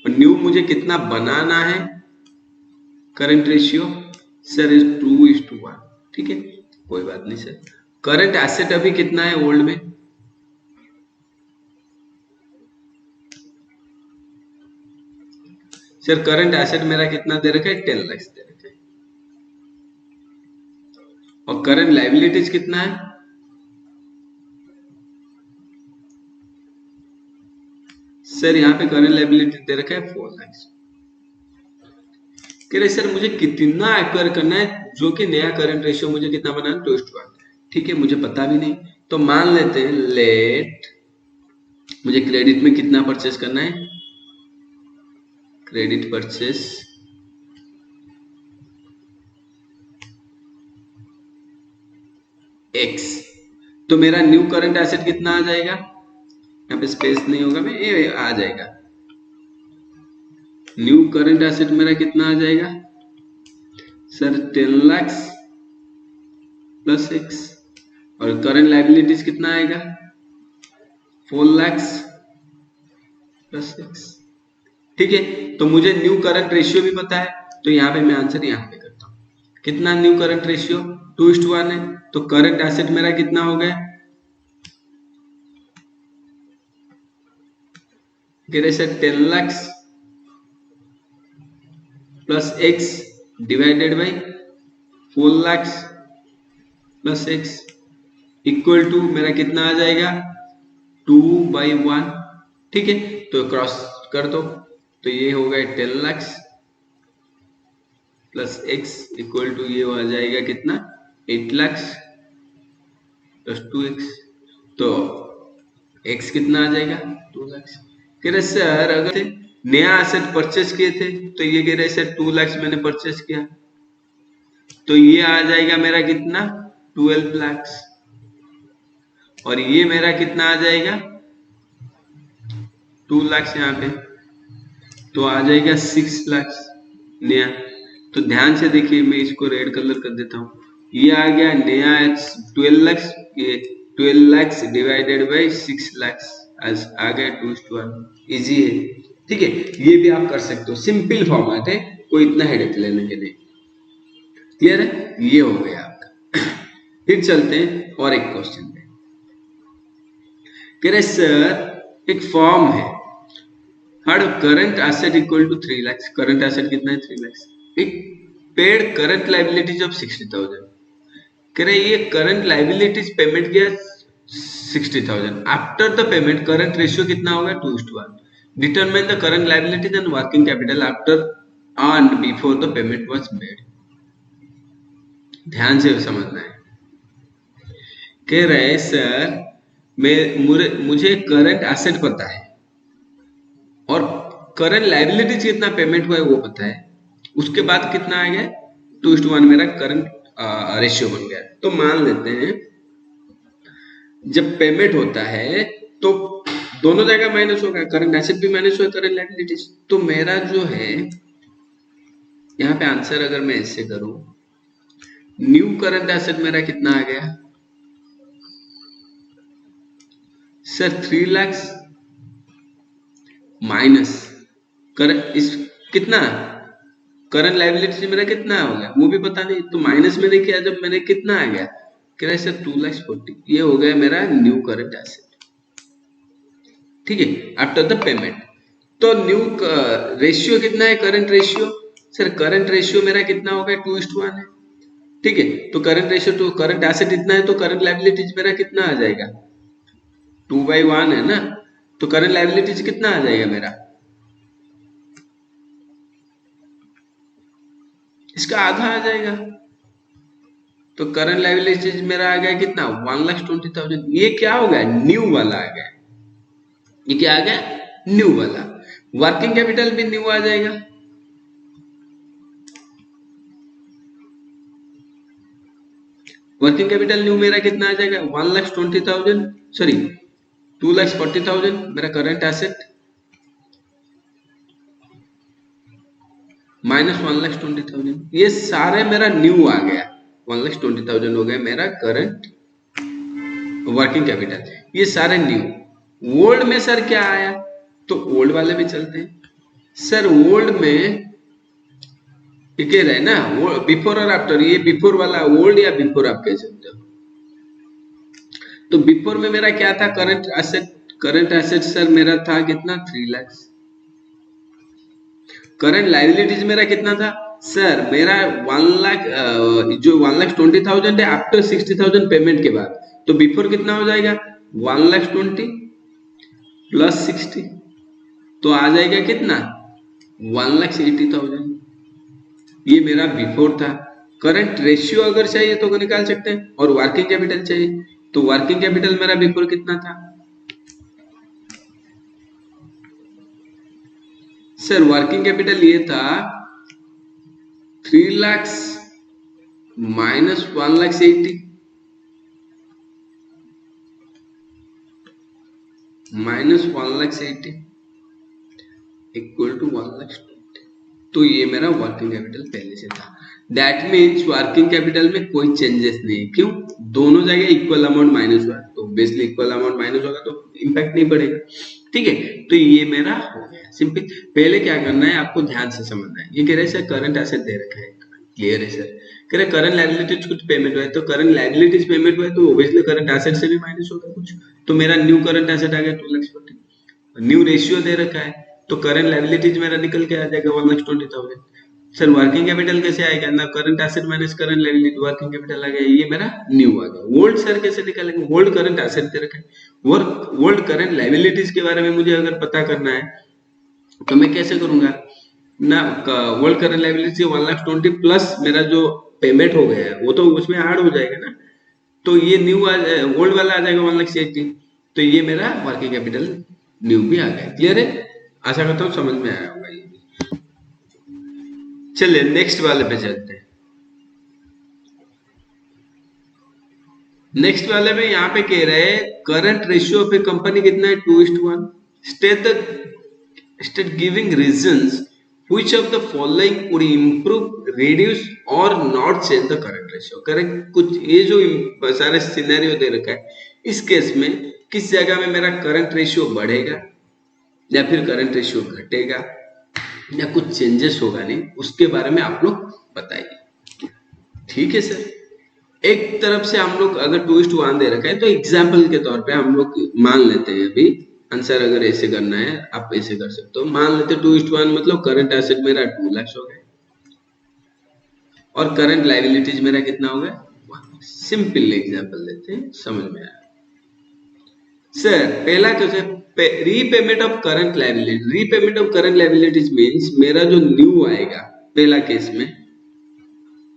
और न्यू मुझे कितना बनाना है करंट रेशियो, सर 2:1। ठीक है, कोई बात नहीं सर। करंट एसेट अभी कितना है ओल्ड में, सर करंट एसेट मेरा कितना दे रखा है 10 लाख दे रखा है, और करंट लायबिलिटीज कितना है, सर यहाँ पे करंट लायबिलिटी दे रखा है 4 लाख। कह रहे सर मुझे कितना एक्वायर करना है, जो कि नया करंट रेशियो मुझे कितना बनाना है 2:1। ठीक है, मुझे पता भी नहीं, तो मान लेते हैं लेट मुझे क्रेडिट में कितना परचेस करना है, क्रेडिट परचेस एक्स, तो मेरा न्यू करंट एसेट कितना आ जाएगा, यहाँ पे स्पेस नहीं होगा, मैं ये आ जाएगा, न्यू करंट एसेट मेरा कितना आ जाएगा सर 10 लाख प्लस एक्स, और करंट लायबिलिटीज कितना आएगा 4 लाख प्लस एक्स। ठीक है, तो मुझे न्यू करंट रेशियो भी पता है, तो यहाँ पे मैं आंसर यहाँ पे करता हूँ, कितना न्यू करंट रेशियो 2:1 है, तो करंट एसेट मेरा कितना हो गया, sir 10 lakh plus X divided by 4 lakh plus X equal to मेरा कितना आ जाएगा 2/1। ठीक है, तो क्रॉस कर दो, तो ये हो गया 10 lakh plus X equal to ये आ जाएगा कितना 8 लाख प्लस 2x, तो x कितना आ जाएगा 2 लाख। कह रहे सर अगर नया एसेट परचेस किए थे, तो ये कह रहे सर 2 लाख मैंने परचेस किया, तो ये आ जाएगा मेरा कितना 12 लाख, और ये मेरा कितना आ जाएगा 2 लाख यहाँ पे, तो आ जाएगा 6 लाख नया। तो ध्यान से देखिए, मैं इसको रेड कलर कर देता हूँ, ये आ गया नया 12 लाख, ये 12 लाख डिवाइडेड बाई 6 लाख आ गया 2:1, इजी है। ठीक है, ये भी आप कर सकते हो, सिंपल फॉर्मेट है, कोई इतना हेडेक लेने के लिए। क्लियर है, ये हो गया आपका। फिर चलते हैं और एक क्वेश्चन पे। कह रहे सर एक फॉर्म है, हर current asset equal to 3 lakh, current asset कितना है 3 लाख, एक पेड करंट लायबिलिटीज ऑफ 60,000। कह रहे ये करंट लायबिलिटीज पेमेंट किया 60,000 after the payment current ratio कितना होगा 2:1 determine the current liabilities and working capital after and before the payment was made. ध्यान से समझना है। कह रहे सर मुझे करंट एसेट पता है और करंट लायबिलिटीज कितना पेमेंट हुआ है वो पता है, उसके बाद कितना आ गया 2:1 मेरा करंट रेशियो बन गया। तो मान लेते हैं जब पेमेंट होता है तो दोनों जगह माइनस होगा, करंट एसेट भी माइनस होगा, करंट लायबिलिटीज। तो मेरा जो है यहाँ पे आंसर अगर मैं ऐसे करूं, न्यू करंट एसेट मेरा कितना आ गया सर 3 लाख माइनस करंट इस कितना करंट लायबिलिटी मेरा कितना हो गया वो भी पता नहीं, तो माइनस मैंने किया जब मैंने कितना आ गया कह रहे सर 2,40,000 ये हो गया मेरा न्यू करंट एसेट। ठीक है, आफ्टर द पेमेंट। तो न्यू रेशियो कितना है current ratio, sir current ratio मेरा कितना होगा 2:1 है। ठीक है, तो current ratio two current asset इतना है तो करंट लायबिलिटीज मेरा कितना आ जाएगा 2/1 है ना, तो करंट लायबिलिटीज कितना आ जाएगा मेरा इसका आधा आ जाएगा। तो करंट लायबिलिटीज मेरा आ गया कितना 1,20,000। ये क्या हो गया न्यू वाला आ गया, ये क्या आ गया न्यू वाला। वर्किंग कैपिटल भी न्यू आ जाएगा, वर्किंग कैपिटल न्यू मेरा कितना आ जाएगा 1,20,000 सॉरी 2,40,000 मेरा करंट एसेट माइनस 1,20,000, ये सारे मेरा न्यू आ गया 1,20,000 हो गया मेरा करंट वर्किंग कैपिटल, ये सारे न्यू। ओल्ड में सर क्या आया, तो ओल्ड वाले भी चलते हैं सर। ओल्ड में कह रहे ना बिफोर और आफ्टर, ये बिफोर वाला ओल्ड या बिफोर आप कह सकते हो। तो बिफोर में मेरा क्या था करंट एसेट सर मेरा था कितना 3 लाख। करंट लायबिलिटीज मेरा कितना था सर मेरा 1 लाख जो 1,20,000 है आफ्टर 60,000 पेमेंट के बाद, तो बिफोर कितना हो जाएगा 1,20,000 प्लस 60, तो आ जाएगा कितना 1,80,000। ये मेरा बिफोर था। करंट रेशियो अगर चाहिए तो निकाल सकते हैं, और वर्किंग कैपिटल चाहिए तो वर्किंग कैपिटल मेरा बिफोर कितना था सर, वर्किंग कैपिटल ये था 3 lakh minus 1,80,000 minus 1,80,000 equal to 1,20,000। तो ये मेरा वर्किंग कैपिटल पहले से था। दैट मीन्स वर्किंग कैपिटल में कोई चेंजेस नहीं है। क्यों, दोनों जगह इक्वल अमाउंट माइनस हुआ, तो ऑब्वियसली इक्वल अमाउंट माइनस होगा तो इम्पैक्ट नहीं पड़ेगा। ठीक है, तो ये मेरा हो गया सिंपल। पहले क्या करना है आपको ध्यान से समझना है। ये कह रहे सर करंट एसेट दे रखा है, क्लियर है सर। कह रहे करंट लायबिलिटीज कुछ पेमेंट हुआ है, तो करंट लायबिलिटीज पेमेंट हुआ है तो ऑब्वियसली करंट एसेट से भी माइनस होगा कुछ, तो मेरा न्यू करंट एसेट आ गया 2,40,000। न्यू रेशियो दे रखा है तो करंट लायबिलिटीज मेरा निकल के आ जाएगा 1,20,000। सर वर्किंग कैपिटल कैसे आएगा ना, current asset minus current liability, working capital आ गया, ये मेरा न्यू आ गया। ओल्ड सर कैसे निकालेंगे, ओल्ड करंट एसेट दे रखा है, ओल्ड करंट लायबिलिटीज के बारे में मुझे अगर पता करना है तो मैं कैसे करूंगा ना, ओल्ड करंट लायबिलिटी 1,20,000 प्लस मेरा जो पेमेंट हो गया है वो तो उसमें ऐड हो जाएगा ना, तो ये न्यू ओल्ड वाला आ जाएगा 1,80,000, तो ये मेरा वर्किंग कैपिटल न्यू भी आ गया। क्लियर है, आशा करता हूँ समझ में आया होगा ये भी। चलिए नेक्स्ट वाले पे चलते हैं। नेक्स्ट वाले में यहाँ पे कह रहे हैं current ratio of a company कितना है 2:1। State giving reasons which of the following would improve, reduce or not change the current ratio। Correct, कुछ ये जो सारे सिनेरियो दे रखा है, इस केस में किस जगह में मेरा करंट रेशियो बढ़ेगा या फिर करंट रेशियो घटेगा या कुछ चेंजेस होगा नहीं, उसके बारे में आप लोग बताइए। ठीक है सर, एक तरफ से हम लोग अगर 2:1 दे रखा है तो एग्जाम्पल के तौर पे हम लोग मान लेते हैं, अभी आंसर अगर ऐसे करना है आप ऐसे कर सकते हो। मान लेते 2:1 मतलब करंट एसेट मेरा 2 लाख हो गया और करंट लायबिलिटीज मेरा कितना हो गया 1 लाख। सिंपल एग्जाम्पल लेते हैं, समझ में आया। सर पहला question, repayment of current liability, repayment of current liabilities means मेरा जो न्यू आएगा पहला केस में,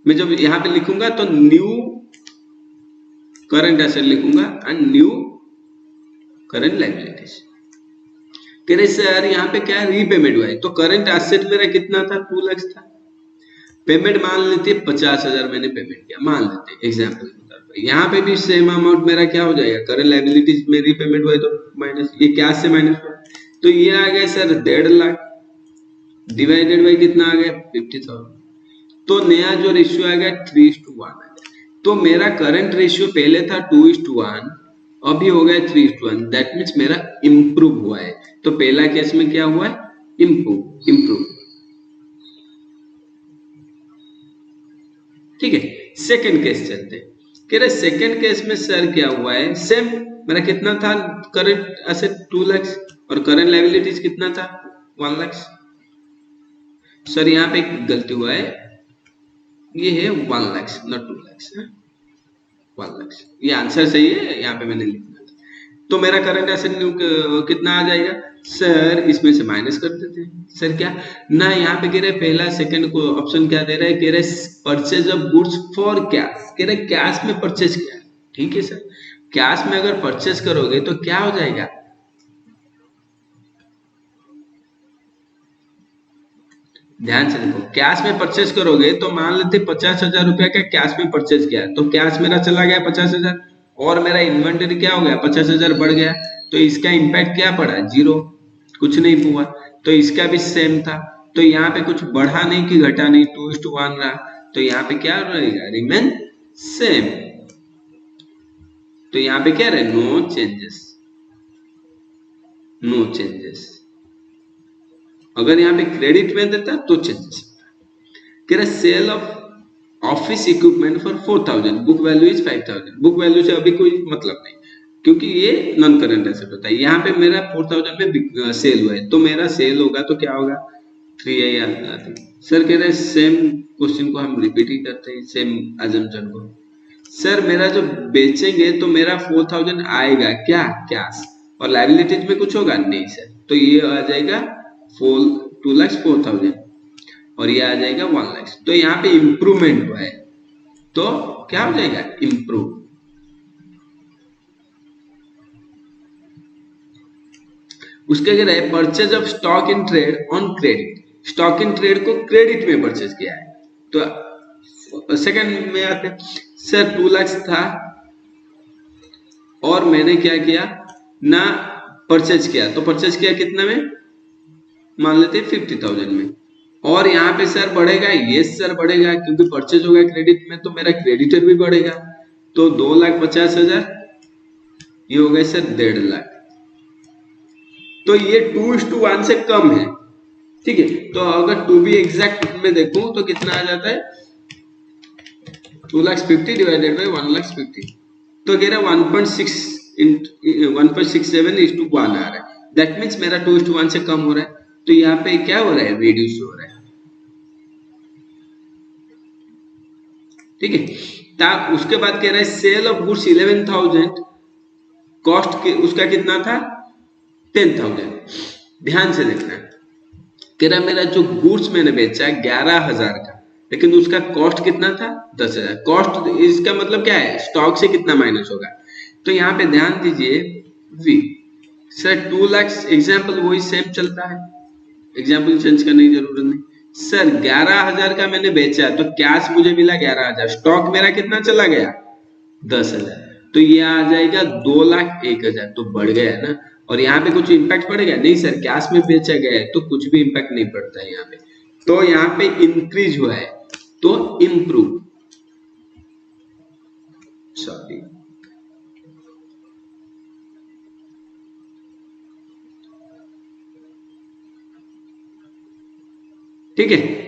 मैं जब यहाँ पे लिखूंगा तो न्यू करंट एसेट लिखूंगा एंड न्यू करंट लायबिलिटीज। कह रहे सर यहाँ पे क्या रीपेमेंट हुआ है, तो करंट एसेट मेरा कितना था, 2 लाख था। पेमेंट मान लेते 50,000 मैंने पेमेंट किया, मान लेते एग्जाम्पल के तौर पर। यहाँ पे भी सेम अमाउंट मेरा क्या हो जाएगा, करंट लायबिलिटीज में रीपेमेंट हुआ है तो माइनस, ये क्या से माइनस हुआ, तो ये आ गया सर 1.5 लाख डिवाइडेड बाई कितना आ गया 50,000। तो नया जो रेशियो आ गया 3:1 आ गया। तो मेरा करंट रेशियो पहले था 2:1, अभी हो गया 3:1, दैट मीन्स मेरा इंप्रूव हुआ है। तो पहला केस में क्या हुआ है, इंप्रूव। ठीक है, सेकंड केस चलते हैं। कह रहे सेकंड केस में सर क्या हुआ है, सेम मेरा कितना था करंट एसेट 2 लाख और करंट लायबिलिटीज कितना था 1 लाख। सर यहाँ पे एक गलती हुआ है, ये है 1 लाख नॉट 2 लाख, 1 लाख, ये आंसर सही है, यहाँ पे मैंने लिखना था। तो मेरा करंट एसेट कितना आ जाएगा सर, इसमें से माइनस कर देते हैं। सर क्या ना, यहाँ पे कह रहे पहला सेकंड को ऑप्शन क्या दे रहा है, कह रहे purchase of goods for cash, कह रहे कैश में परचेज किया। ठीक है सर, कैश में अगर परचेज करोगे तो क्या हो जाएगा, ध्यान से देखो, कैश में परचेज करोगे तो मान लेते 50,000 रुपया का कैश में परचेज किया, तो कैश मेरा चला गया 50,000 और मेरा इन्वेंटरी क्या हो गया 50,000 बढ़ गया, तो इसका इंपैक्ट क्या पड़ा, 0, कुछ नहीं हुआ। तो इसका भी सेम था, तो यहाँ पे कुछ बढ़ा नहीं कि घटा नहीं, 2:1 रहा, तो यहाँ पे क्या रहेगा, रिमेन सेम। तो यहाँ पे क्या रहे, नो चेंजेस। अगर यहाँ पे क्रेडिट में देता तो चेंजेस। कह रहा sale of office equipment for 4,000, book value is 5,000, book value से अभी कोई मतलब नहीं क्योंकि ये नॉन करंट एसेट होता है। यहाँ पे मेरा 4,000 में सेल हुआ है, तो मेरा सेल होगा तो क्या होगा 3i आता है। सर कह रहे सेम क्वेश्चन को हम रिपीट ही करते हैं, सेम अजम्पशन को। सर मेरा जो बेचेंगे तो मेरा 4,000 आएगा क्या कैश, और लायबिलिटीज में कुछ होगा नहीं सर, तो ये आ जाएगा 2 लाख 4,000 और ये आ जाएगा 1 लाख। तो यहाँ पे इंप्रूवमेंट हुआ है, तो क्या हो जाएगा, इंप्रूव। उसके अगर है purchase of stock in trade on credit, stock in trade को क्रेडिट में परचेज किया है। तो सेकंड में आते सर 2 लाख था और मैंने क्या किया ना, परचेज किया, तो परचेज किया कितना में, मान लेते 50,000 में, और यहाँ पे सर बढ़ेगा, यस सर बढ़ेगा क्योंकि परचेज होगा क्रेडिट में, तो मेरा क्रेडिटर भी बढ़ेगा, तो 2,50,000 ये हो गए सर 1.5 लाख। तो ये 2:1 से कम है। ठीक है, तो अगर टू बी एग्जैक्ट में देखूं तो कितना आ जाता है, 2,50,000 डिवाइडेड बाई 1,50,000, तो कह रहा 1.67:1 आ रहा है, दैट मीन्स मेरा 2:1 से कम हो रहा है। तो यहाँ पे क्या हो रहा है, रिड्यूस हो रहा है। ठीक है, उसके बाद कह रहा है सेल ऑफ गुड्स 11,000, कॉस्ट के उसका कितना था 10,000। ध्यान से देखना, कह रहा मेरा जो गुड्स मैंने बेचा 11,000 का, लेकिन उसका कॉस्ट कितना था 10,000। कॉस्ट इसका मतलब क्या है, स्टॉक से कितना माइनस होगा। तो यहाँ पे ध्यान दीजिए वी सर 2 लाख एग्जाम्पल वही सेम चलता है, एग्जाम्पल चेंज करने की जरूरत नहीं। सर 11,000 का मैंने बेचा तो कैश मुझे मिला 11,000, स्टॉक मेरा कितना चला गया 10,000, तो ये आ जाएगा 2,01,000, तो बढ़ गया ना। और यहाँ पे कुछ इंपैक्ट पड़ेगा नहीं सर, कैश में बेचा गया है तो कुछ भी इंपैक्ट नहीं पड़ता है यहाँ पे। तो यहाँ पे इंक्रीज हुआ है तो इंप्रूव, सॉरी ठीक है।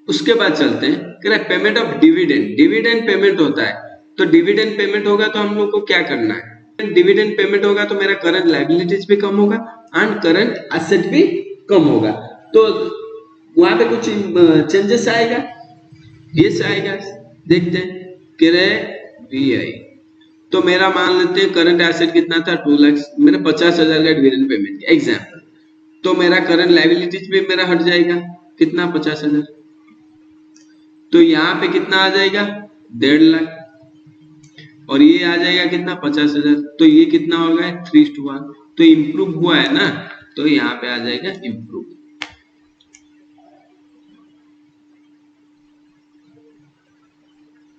उसके बाद चलते हैं payment of dividend. Dividend payment होता है, तो डिविडेंड पेमेंट होगा तो हम लोग को क्या करना है, डिविडेंड पेमेंट होगा तो मेरा करंट लायबिलिटीज भी कम होगा एंड करंट एसेट भी कम होगा, तो वहां पे कुछ चेंजेस आएगा। यस आएगा, देखते हैं कह रहे VI। तो मेरा मान लेते हैं करंट एसेट कितना था 2 लाख, मैंने 50,000 का डिविडेंड पेमेंट किया एग्जाम्पल, तो मेरा करंट लायबिलिटीज भी मेरा हट जाएगा कितना 50,000, तो यहाँ पे कितना आ जाएगा 1.5 लाख, और ये आ जाएगा कितना 50,000, तो ये कितना हो गया 3:1, तो इम्प्रूव हुआ है ना, तो यहाँ पे आ जाएगा इम्प्रूव।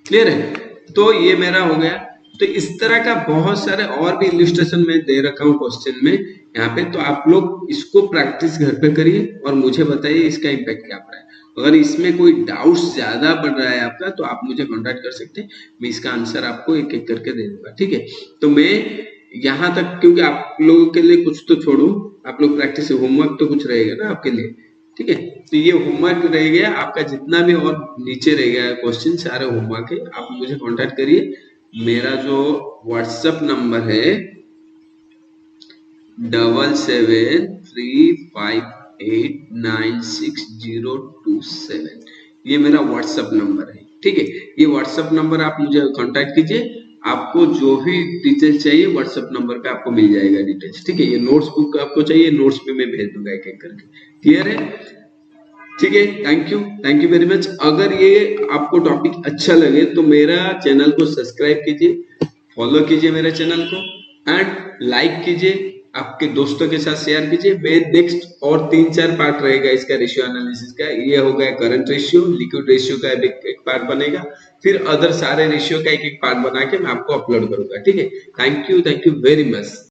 क्लियर है, तो ये मेरा हो गया। तो इस तरह का बहुत सारे और भी इलिस्ट्रेशन में दे रखा हूँ क्वेश्चन में यहाँ पे, तो आप लोग इसको प्रैक्टिस घर पे करिए और मुझे बताइए इसका इम्पैक्ट क्या पड़ा है। अगर इसमें कोई डाउट्स ज्यादा पड़ रहा है आपका तो आप मुझे कांटेक्ट कर सकते हैं, मैं इसका आंसर आपको एक एक करके दे दूंगा, ठीक है। तो मैं यहाँ तक, क्योंकि आप लोगों के लिए कुछ तो छोड़ू, आप लोग प्रैक्टिस होमवर्क तो कुछ रहेगा ना आपके लिए, ठीक है। तो ये होमवर्क रह गया आपका, जितना भी और नीचे रह गया क्वेश्चन सारे होमवर्क है, आप मुझे कांटेक्ट करिए। मेरा जो व्हाट्सएप नंबर है 7735896027, ये मेरा व्हाट्सएप नंबर है, ठीक है। ये व्हाट्सएप नंबर आप मुझे कांटेक्ट कीजिए, आपको जो भी डिटेल्स चाहिए व्हाट्सएप नंबर पे आपको मिल जाएगा डिटेल्स, ठीक है। ये नोट्स बुक आपको चाहिए, नोट्स पे मैं भेज दूंगा एक एक करके, क्लियर है, ठीक है। Thank you very much. अगर ये आपको टॉपिक अच्छा लगे तो मेरा चैनल को सब्सक्राइब कीजिए, फॉलो कीजिए मेरे चैनल को, एंड लाइक कीजिए, आपके दोस्तों के साथ शेयर कीजिए। मैं नेक्स्ट और 3-4 पार्ट रहेगा इसका रेशियो एनालिसिस का, ये हो गया करंट रेशियो, लिक्विड रेशियो का एक पार्ट बनेगा, फिर अदर सारे रेशियो का एक एक पार्ट बना के मैं आपको अपलोड करूंगा, ठीक है। Thank you very much.